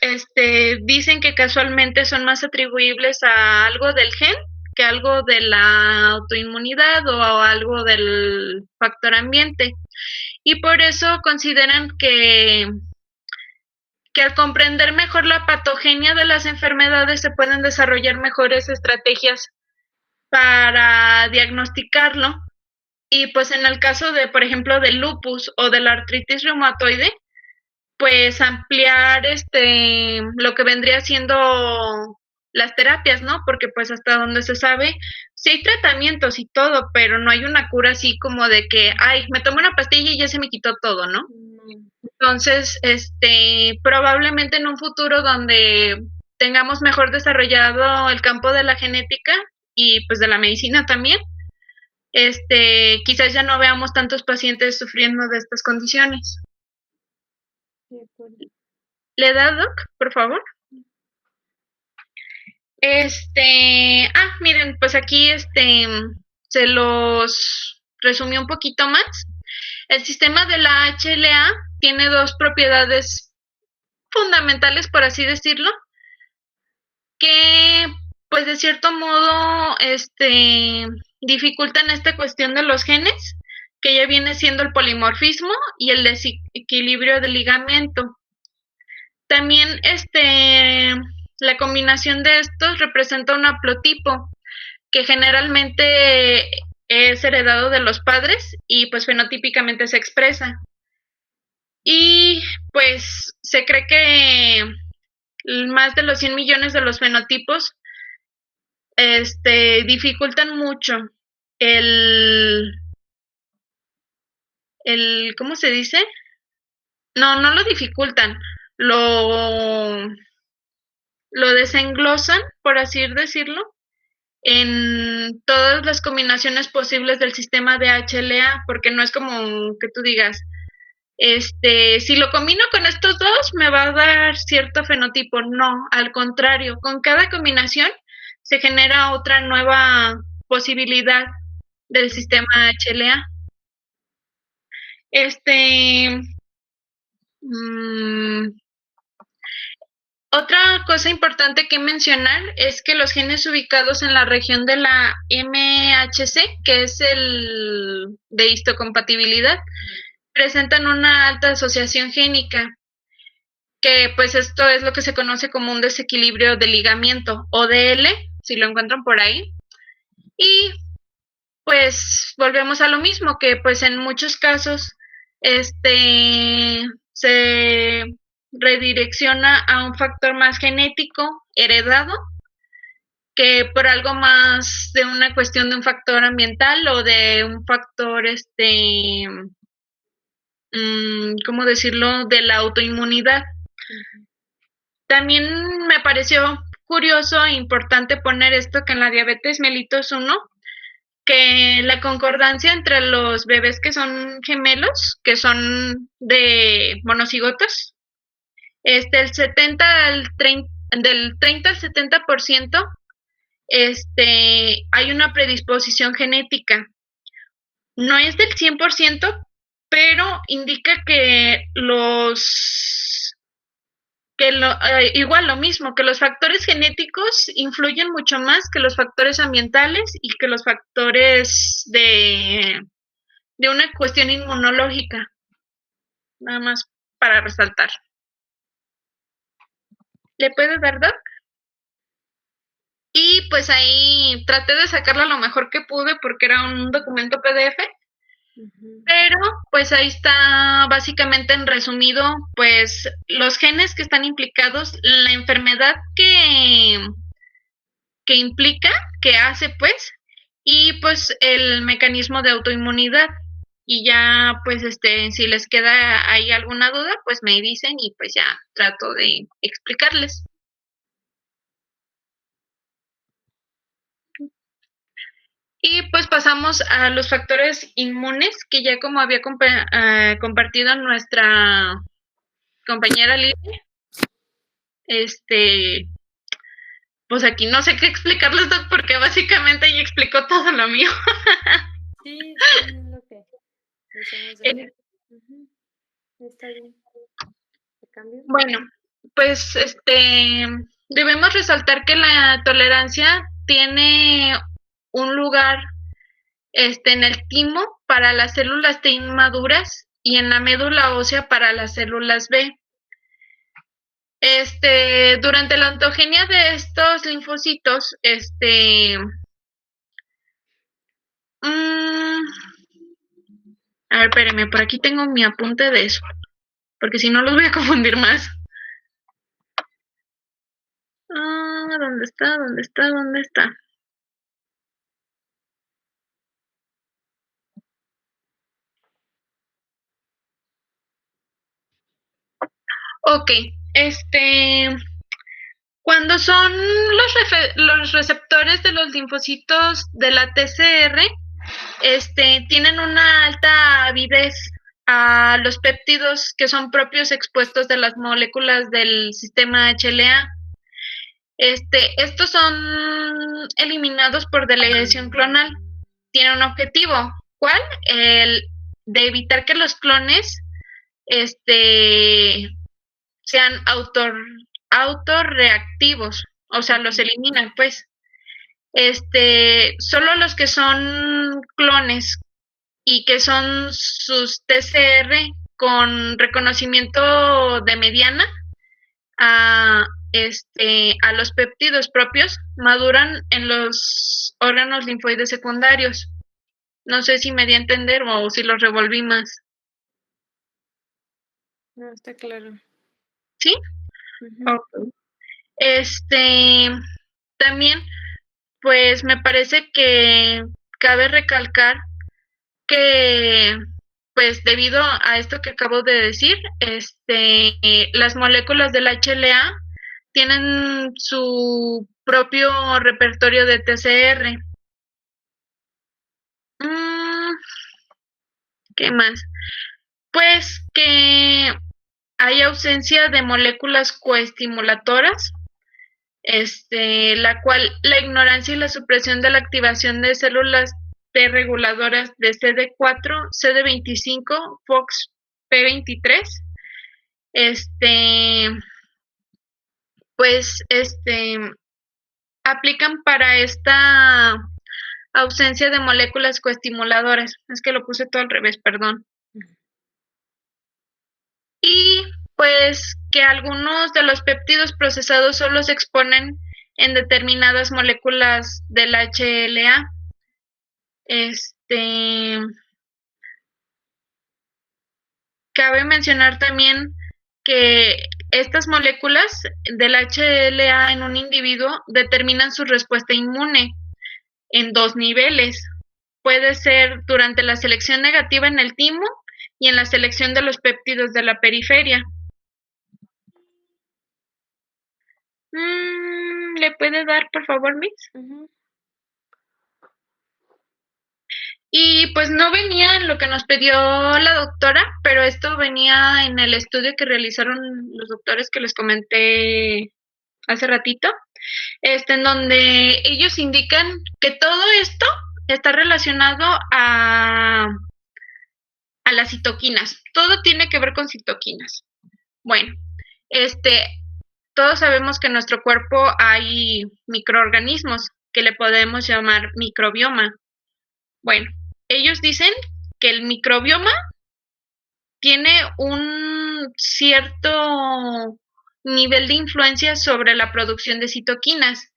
dicen que casualmente son más atribuibles a algo del gen que algo de la autoinmunidad o a algo del factor ambiente. Y por eso consideran que al comprender mejor la patogenia de las enfermedades se pueden desarrollar mejores estrategias para diagnosticarlo. Y pues en el caso de, por ejemplo, del lupus o de la artritis reumatoide, pues ampliar lo que vendría siendo las terapias, ¿no? Porque pues hasta donde se sabe, sí hay tratamientos y todo, pero no hay una cura así como de que, ay, me tomo una pastilla y ya se me quitó todo, ¿no? Entonces, probablemente en un futuro donde tengamos mejor desarrollado el campo de la genética y pues de la medicina también, quizás ya no veamos tantos pacientes sufriendo de estas condiciones. ¿Le da, Doc, por favor? Miren, pues aquí se los resumí un poquito más. El sistema de la HLA tiene dos propiedades fundamentales, por así decirlo, que pues de cierto modo dificultan esta cuestión de los genes, que ya viene siendo el polimorfismo y el desequilibrio del ligamento. También la combinación de estos representa un haplotipo que generalmente es heredado de los padres y pues fenotípicamente se expresa. Y pues se cree que más de los 100 millones de los fenotipos dificultan mucho ¿cómo se dice? No lo dificultan, lo desenglosan, por así decirlo, en todas las combinaciones posibles del sistema de HLA, porque no es como que tú digas, si lo combino con estos dos me va a dar cierto fenotipo. No, al contrario, con cada combinación se genera otra nueva posibilidad del sistema HLA. Otra cosa importante que mencionar es que los genes ubicados en la región de la MHC, que es el de histocompatibilidad, presentan una alta asociación génica, que pues esto es lo que se conoce como un desequilibrio de ligamiento, ODL, si lo encuentran por ahí. Y pues volvemos a lo mismo, que pues en muchos casos se redirecciona a un factor más genético, heredado, que por algo más de una cuestión de un factor ambiental o de un factor, ¿cómo decirlo?, de la autoinmunidad. También me pareció curioso e importante poner esto, que en la diabetes mellitus 1, que la concordancia entre los bebés que son gemelos, que son de monocigotos, del 30 al 70%, hay una predisposición genética. No es del 100%, pero indica que igual lo mismo, que los factores genéticos influyen mucho más que los factores ambientales y que los factores de una cuestión inmunológica. Nada más para resaltar. ¿Le puedes dar, Doc? Y pues ahí traté de sacarlo lo mejor que pude porque era un documento PDF. Pero pues ahí está básicamente en resumido pues los genes que están implicados, la enfermedad que implica, que hace pues, y pues el mecanismo de autoinmunidad. Y ya pues si les queda ahí alguna duda, pues me dicen y pues ya trato de explicarles. Y pues pasamos a los factores inmunes, que ya como había compartido nuestra compañera Lili, pues aquí no sé qué explicarles, Doc, porque básicamente ella explicó todo lo mío. Sí, es lo que está bien. Bueno, pues debemos resaltar que la tolerancia tiene un lugar en el timo para las células T inmaduras y en la médula ósea para las células B. Durante la ontogenia de estos linfocitos, a ver, espérenme, por aquí tengo mi apunte de eso, porque si no los voy a confundir más. ¿Dónde está? ¿Dónde está? ¿Dónde está? Ok, cuando son los receptores de los linfocitos de la TCR, tienen una alta avidez a los péptidos que son propios expuestos de las moléculas del sistema HLA. Estos son eliminados por delegación clonal. Tiene un objetivo, ¿cuál? El de evitar que los clones sean autorreactivos, o sea, los eliminan, pues. Solo los que son clones y que son sus TCR con reconocimiento de mediana a los péptidos propios maduran en los órganos linfoides secundarios. No sé si me di a entender o si los revolví más. No, está claro. ¿Sí? Okay. También, pues me parece que cabe recalcar que, pues debido a esto que acabo de decir, las moléculas del HLA tienen su propio repertorio de TCR. ¿Qué más? Pues que hay ausencia de moléculas coestimuladoras, la cual la ignorancia y la supresión de la activación de células T reguladoras de CD4, CD25, FOXP23, aplican para esta ausencia de moléculas coestimuladoras. Es que lo puse todo al revés, perdón. Y pues que algunos de los péptidos procesados solo se exponen en determinadas moléculas del HLA. Cabe mencionar también que estas moléculas del HLA en un individuo determinan su respuesta inmune en 2 niveles. Puede ser durante la selección negativa en el timo y en la selección de los péptidos de la periferia. ¿Le puede dar, por favor, Miss? Y pues no venía en lo que nos pidió la doctora, pero esto venía en el estudio que realizaron los doctores que les comenté hace ratito, en donde ellos indican que todo esto está relacionado a las citoquinas. Todo tiene que ver con citoquinas. Bueno, todos sabemos que en nuestro cuerpo hay microorganismos que le podemos llamar microbioma. Bueno, ellos dicen que el microbioma tiene un cierto nivel de influencia sobre la producción de citoquinas.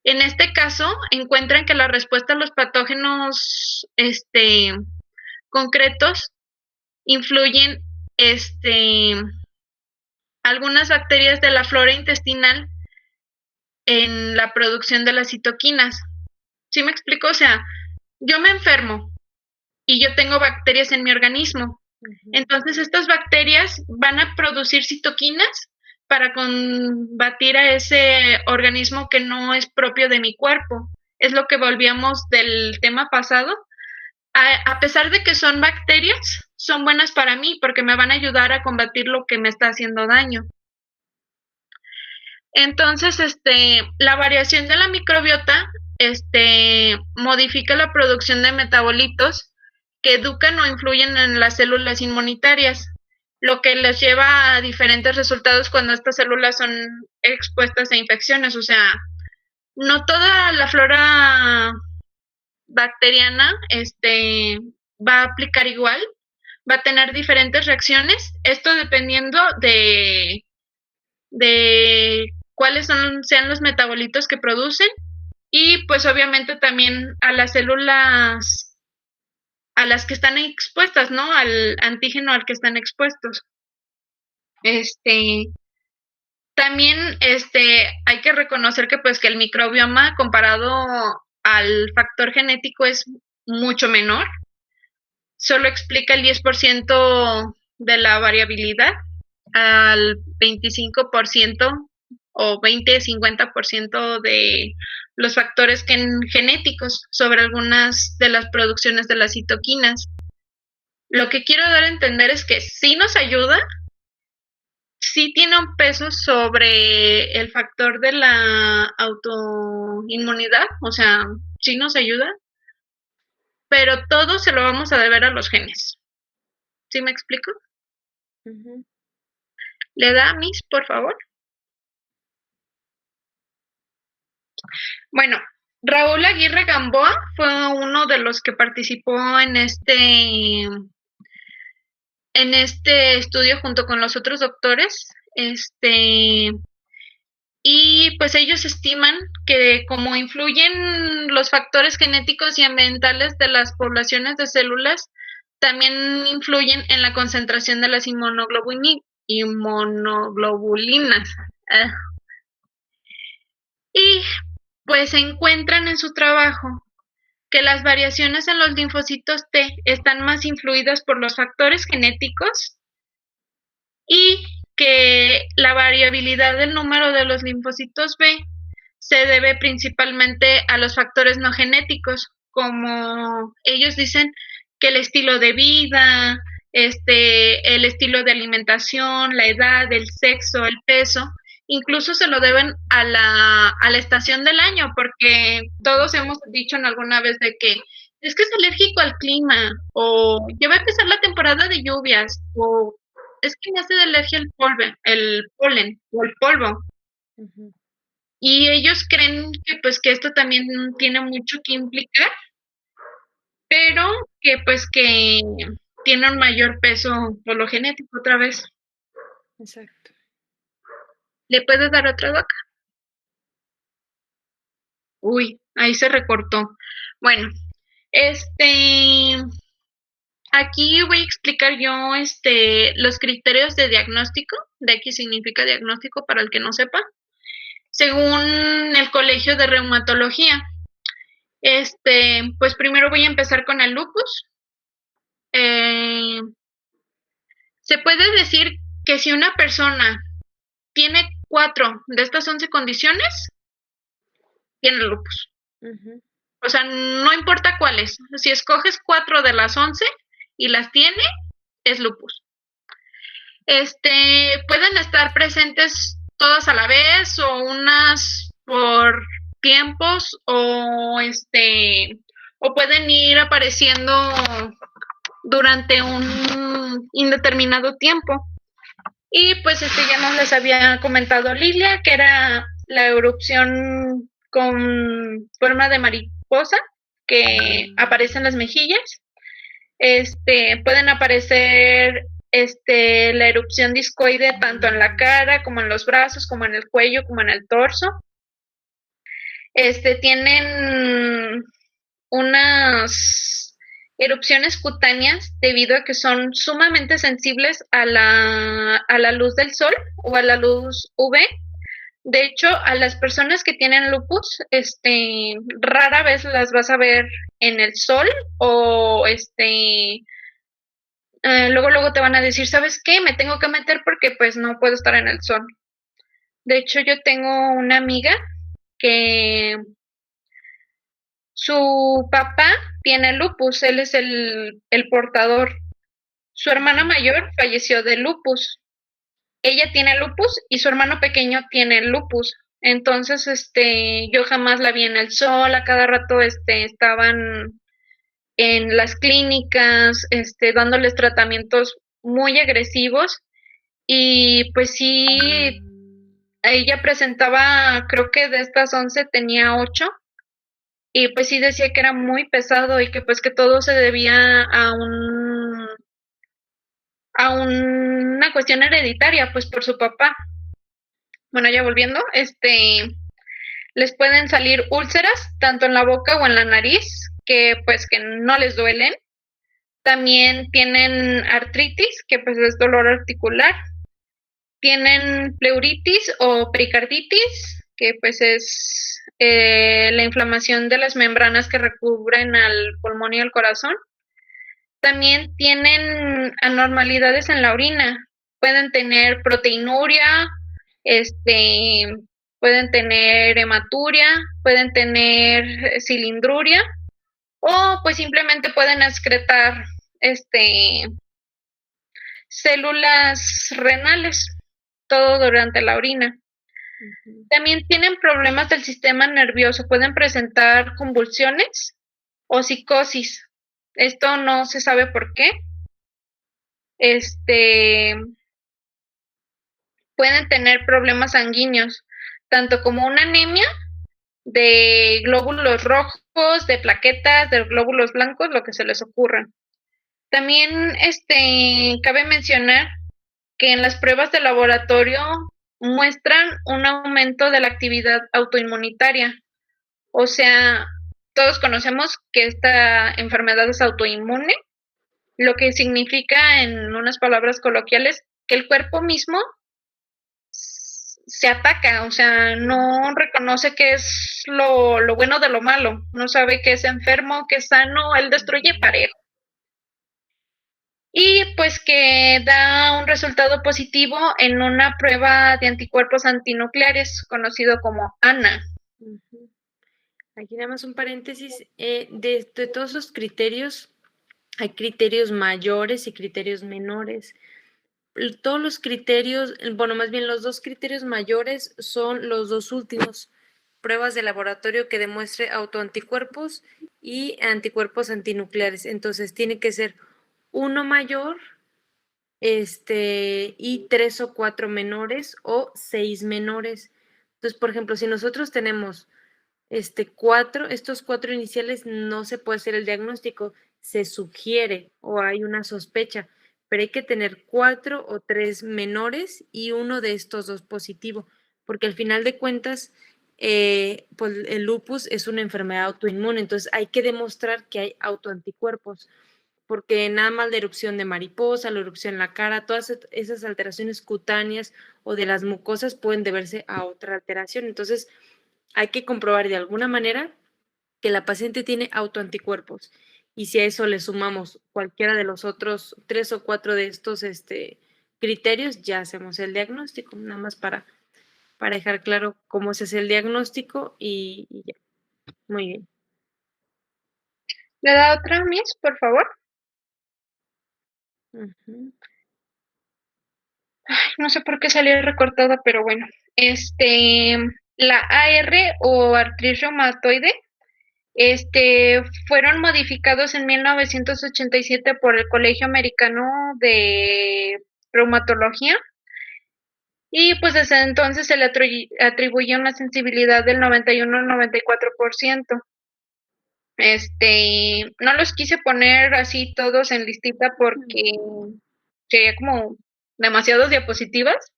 En este caso, encuentran que la respuesta a los patógenos concretos influyen algunas bacterias de la flora intestinal en la producción de las citoquinas. ¿Sí me explico? O sea, yo me enfermo y yo tengo bacterias en mi organismo. Entonces, estas bacterias van a producir citoquinas para combatir a ese organismo que no es propio de mi cuerpo. Es lo que volvíamos del tema pasado. A pesar de que son bacterias, son buenas para mí porque me van a ayudar a combatir lo que me está haciendo daño. Entonces, la variación de la microbiota modifica la producción de metabolitos que educan o influyen en las células inmunitarias, lo que les lleva a diferentes resultados cuando estas células son expuestas a infecciones. O sea, no toda la flora bacteriana va a aplicar igual, va a tener diferentes reacciones, esto dependiendo de cuáles sean los metabolitos que producen y pues obviamente también a las células a las que están expuestas, ¿no? Al antígeno al que están expuestos. También hay que reconocer que pues que el microbioma comparado al factor genético es mucho menor. Solo explica el 10% de la variabilidad, al 25% o 20-50% de los factores genéticos sobre algunas de las producciones de las citoquinas. Lo que quiero dar a entender es que sí nos ayuda, sí tiene un peso sobre el factor de la autoinmunidad, o sea, sí nos ayuda, pero todo se lo vamos a deber a los genes. ¿Sí me explico? ¿Le da, Miss, por favor? Bueno, Raúl Aguirre Gamboa fue uno de los que participó en este estudio junto con los otros doctores, y pues ellos estiman que como influyen los factores genéticos y ambientales de las poblaciones de células, también influyen en la concentración de las inmunoglobulinas. Y pues se encuentran en su trabajo que las variaciones en los linfocitos T están más influidas por los factores genéticos y que la variabilidad del número de los linfocitos B se debe principalmente a los factores no genéticos, como ellos dicen que el estilo de vida, el estilo de alimentación, la edad, el sexo, el peso, incluso se lo deben a la estación del año, porque todos hemos dicho en alguna vez de que es que es alérgico al clima, o ya va a empezar la temporada de lluvias, o es que me hace de alergia el polen o el polvo. Ujú. Y ellos creen que pues que esto también tiene mucho que implicar, pero que pues que tiene un mayor peso por lo genético otra vez. Exacto. ¿Le puedes dar otra vaca? Uy, ahí se recortó. Bueno, aquí voy a explicar yo los criterios de diagnóstico. De aquí significa diagnóstico para el que no sepa. Según el Colegio de Reumatología. Pues primero voy a empezar con el lupus. Se puede decir que si una persona tiene 4 de estas 11 condiciones, tiene lupus. Ujú. O sea, no importa cuáles. Si escoges 4 de las 11 y las tiene, es lupus. Pueden estar presentes todas a la vez o unas por tiempos o pueden ir apareciendo durante un indeterminado tiempo. Y pues ya nos les había comentado Lilia, que era la erupción con forma de mariposa que aparece en las mejillas. Pueden aparecer la erupción discoide tanto en la cara como en los brazos, como en el cuello, como en el torso. Tienen unas erupciones cutáneas debido a que son sumamente sensibles a la luz del sol o a la luz UV. De hecho, a las personas que tienen lupus, rara vez las vas a ver en el sol o luego te van a decir, ¿sabes qué? Me tengo que meter porque pues no puedo estar en el sol. De hecho, yo tengo una amiga que su papá tiene lupus, él es el portador. Su hermana mayor falleció de lupus. Ella tiene lupus y su hermano pequeño tiene lupus. Entonces, yo jamás la vi en el sol, a cada rato estaban en las clínicas, dándoles tratamientos muy agresivos y pues sí, ella presentaba, creo que de estas 11 tenía 8 y pues sí decía que era muy pesado y que pues que todo se debía a una cuestión hereditaria, pues por su papá. Bueno, ya volviendo, les pueden salir úlceras tanto en la boca o en la nariz, que pues que no les duelen. También tienen artritis, que pues es dolor articular. Tienen pleuritis o pericarditis, que pues es la inflamación de las membranas que recubren al pulmón y al corazón. También tienen anormalidades en la orina. Pueden tener proteinuria, pueden tener hematuria, pueden tener cilindruria o pues simplemente pueden excretar células renales, todo durante la orina. También tienen problemas del sistema nervioso, pueden presentar convulsiones o psicosis. Esto no se sabe por qué. Pueden tener problemas sanguíneos, tanto como una anemia de glóbulos rojos, de plaquetas, de glóbulos blancos, lo que se les ocurra. También cabe mencionar que en las pruebas de laboratorio muestran un aumento de la actividad autoinmunitaria. O sea, todos conocemos que esta enfermedad es autoinmune, lo que significa, en unas palabras coloquiales, que el cuerpo mismo se ataca, o sea, no reconoce qué es lo bueno de lo malo, no sabe qué es enfermo, qué es sano, él destruye parejo. Y pues que da un resultado positivo en una prueba de anticuerpos antinucleares, conocido como ANA. Aquí nada más un paréntesis, de todos los criterios, hay criterios mayores y criterios menores. Todos los criterios, bueno, más bien los 2 criterios mayores son los 2 últimos, pruebas de laboratorio que demuestre autoanticuerpos y anticuerpos antinucleares. Entonces tiene que ser uno mayor, y 3 o 4 menores o 6 menores. Entonces, por ejemplo, si nosotros tenemos estos 4 iniciales, no se puede hacer el diagnóstico, se sugiere o hay una sospecha, pero hay que tener 4 o 3 menores y uno de estos 2 positivo, porque al final de cuentas, pues el lupus es una enfermedad autoinmune, entonces hay que demostrar que hay autoanticuerpos, porque nada más la erupción de mariposa, la erupción en la cara, todas esas alteraciones cutáneas o de las mucosas pueden deberse a otra alteración. Entonces, hay que comprobar de alguna manera que la paciente tiene autoanticuerpos. Y si a eso le sumamos cualquiera de los otros 3 o 4 de estos criterios, ya hacemos el diagnóstico, nada más para dejar claro cómo se hace el diagnóstico y ya. Muy bien. ¿Le da otra, Miss, por favor? Ujú. Ay, no sé por qué salió recortada, pero bueno. La AR o artritis reumatoide, fueron modificados en 1987 por el Colegio Americano de Reumatología y pues desde entonces se le atribuye una sensibilidad del 91 al 94%. No los quise poner así todos en listita porque sería como demasiadas diapositivas.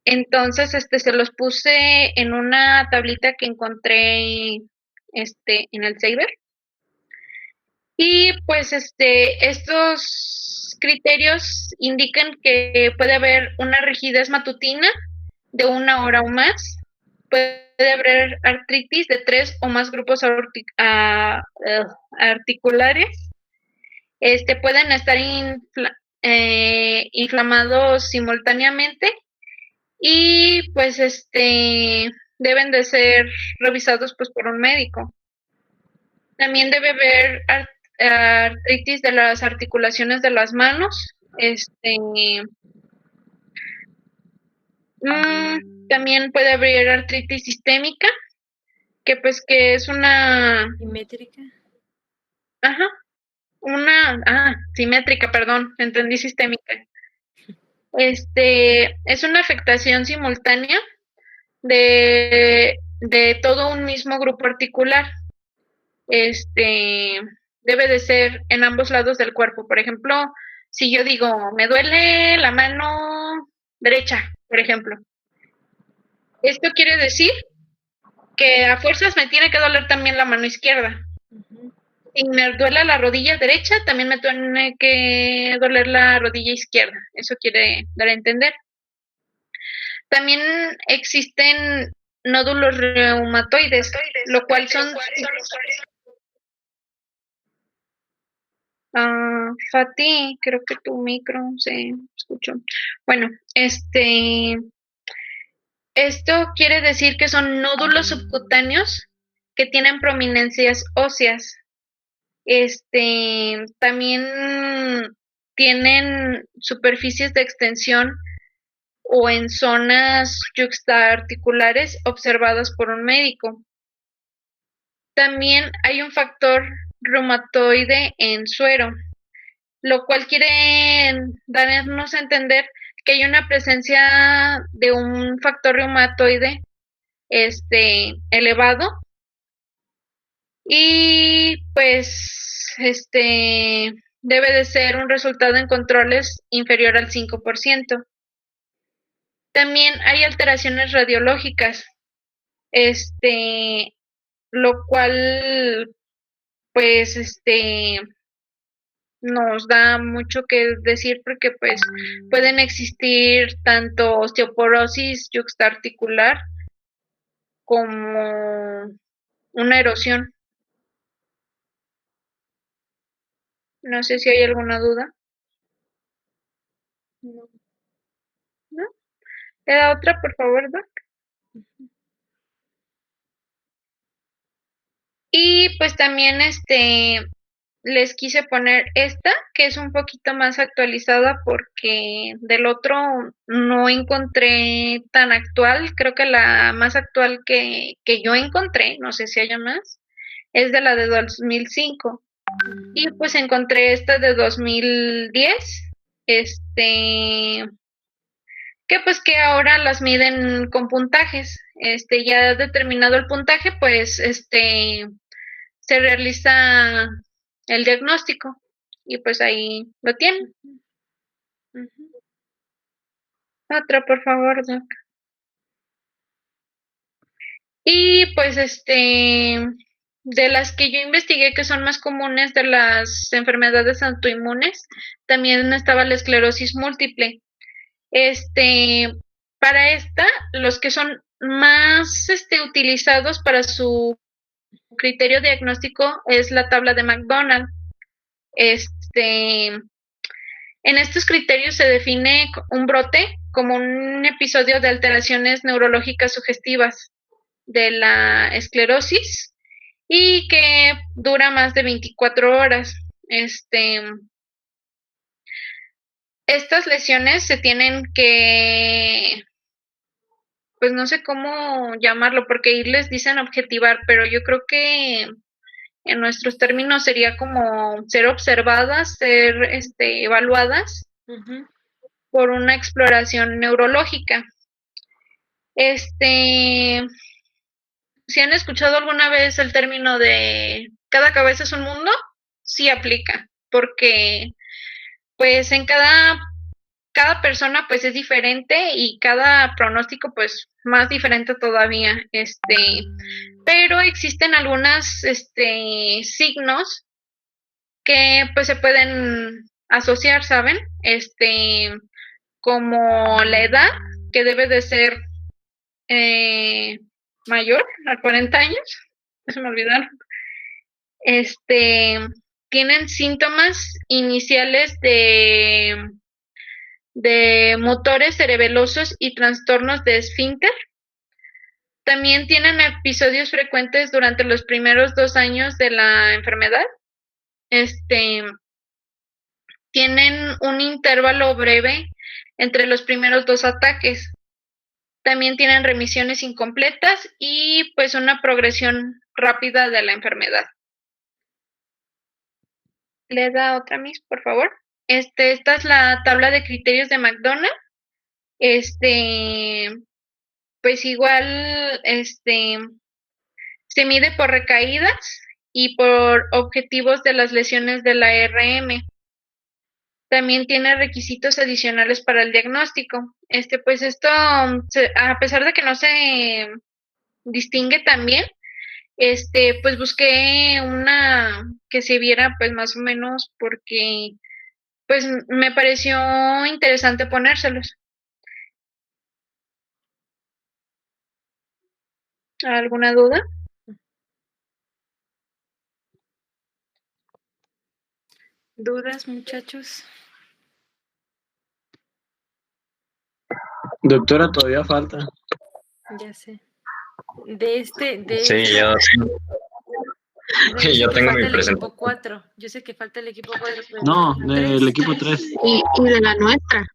Entonces, se los puse en una tablita que encontré, en el Saber. Y pues, estos criterios indican que puede haber una rigidez matutina de 1 hora o más, puede haber artritis de 3 o más grupos articulares, pueden estar inflamados simultáneamente y pues deben de ser revisados pues por un médico. También debe haber artritis de las articulaciones de las manos, también puede haber artritis sistémica, que pues que es una Simétrica. Simétrica, perdón, entendí sistémica. Es una afectación simultánea de todo un mismo grupo articular. Debe de ser en ambos lados del cuerpo. Por ejemplo, si yo digo, me duele la mano derecha, por ejemplo. Esto quiere decir que a fuerzas me tiene que doler también la mano izquierda. Si me duele la rodilla derecha, también me tiene que doler la rodilla izquierda. Eso quiere dar a entender. También existen nódulos reumatoides, lo cual son... Fati, creo que tu micro se escuchó. Bueno, esto quiere decir que son nódulos subcutáneos que tienen prominencias óseas. También tienen superficies de extensión o en zonas yuxtaarticulares observadas por un médico. También hay un factor reumatoide en suero, lo cual quiere darnos a entender que hay una presencia de un factor reumatoide elevado y pues debe de ser un resultado en controles inferior al 5%. También hay alteraciones radiológicas, lo cual pues nos da mucho que decir porque pues pueden existir tanto osteoporosis yuxtaarticular como una erosión. No sé si hay alguna duda. No. ¿No? ¿Le da otra, por favor, Doc? Y pues también les quise poner esta, que es un poquito más actualizada porque del otro no encontré tan actual. Creo que la más actual que yo encontré, no sé si haya más, es de la de 2005. Y pues encontré esta de 2010, que pues que ahora las miden con puntajes. Ya determinado el puntaje, pues se realiza el diagnóstico y pues ahí lo tienen. Otra, por favor, Doc. Y pues de las que yo investigué que son más comunes de las enfermedades autoinmunes, también estaba la esclerosis múltiple. Para esta, los que son más utilizados para su criterio diagnóstico es la tabla de McDonald. En estos criterios se define un brote como un episodio de alteraciones neurológicas sugestivas de la esclerosis y que dura más de 24 horas. Estas lesiones se tienen que, pues no sé cómo llamarlo, porque ahí les dicen objetivar, pero yo creo que en nuestros términos sería como ser observadas, ser evaluadas por una exploración neurológica. Si han escuchado alguna vez el término de cada cabeza es un mundo, sí aplica, porque pues en cada persona pues es diferente y cada pronóstico pues más diferente todavía, pero existen algunos signos que pues se pueden asociar, ¿saben? Como la edad, que debe de ser mayor a 40 años, se me olvidaron. Tienen síntomas iniciales de motores cerebelosos y trastornos de esfínter. También tienen episodios frecuentes durante los primeros 2 años de la enfermedad. Tienen un intervalo breve entre los primeros 2 ataques. También tienen remisiones incompletas y pues una progresión rápida de la enfermedad. ¿Le da otra, Miss, por favor? Esta es la tabla de criterios de McDonald. Pues igual, se mide por recaídas y por objetivos de las lesiones de la RM. También tiene requisitos adicionales para el diagnóstico. Pues esto, a pesar de que no se distingue tan bien, pues busqué una que se viera pues más o menos porque pues me pareció interesante ponérselos. ¿Alguna duda? ¿Dudas, muchachos? Doctora, todavía falta. Ya sé. De Sí, yo yo tengo mi el presentación. equipo 4. Yo sé que falta el equipo 4. No, del equipo 3. Y de la nuestra.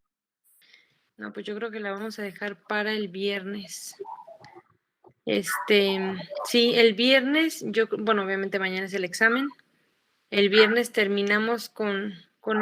No, pues yo creo que la vamos a dejar para el viernes. Sí, el viernes, bueno, obviamente mañana es el examen. El viernes terminamos con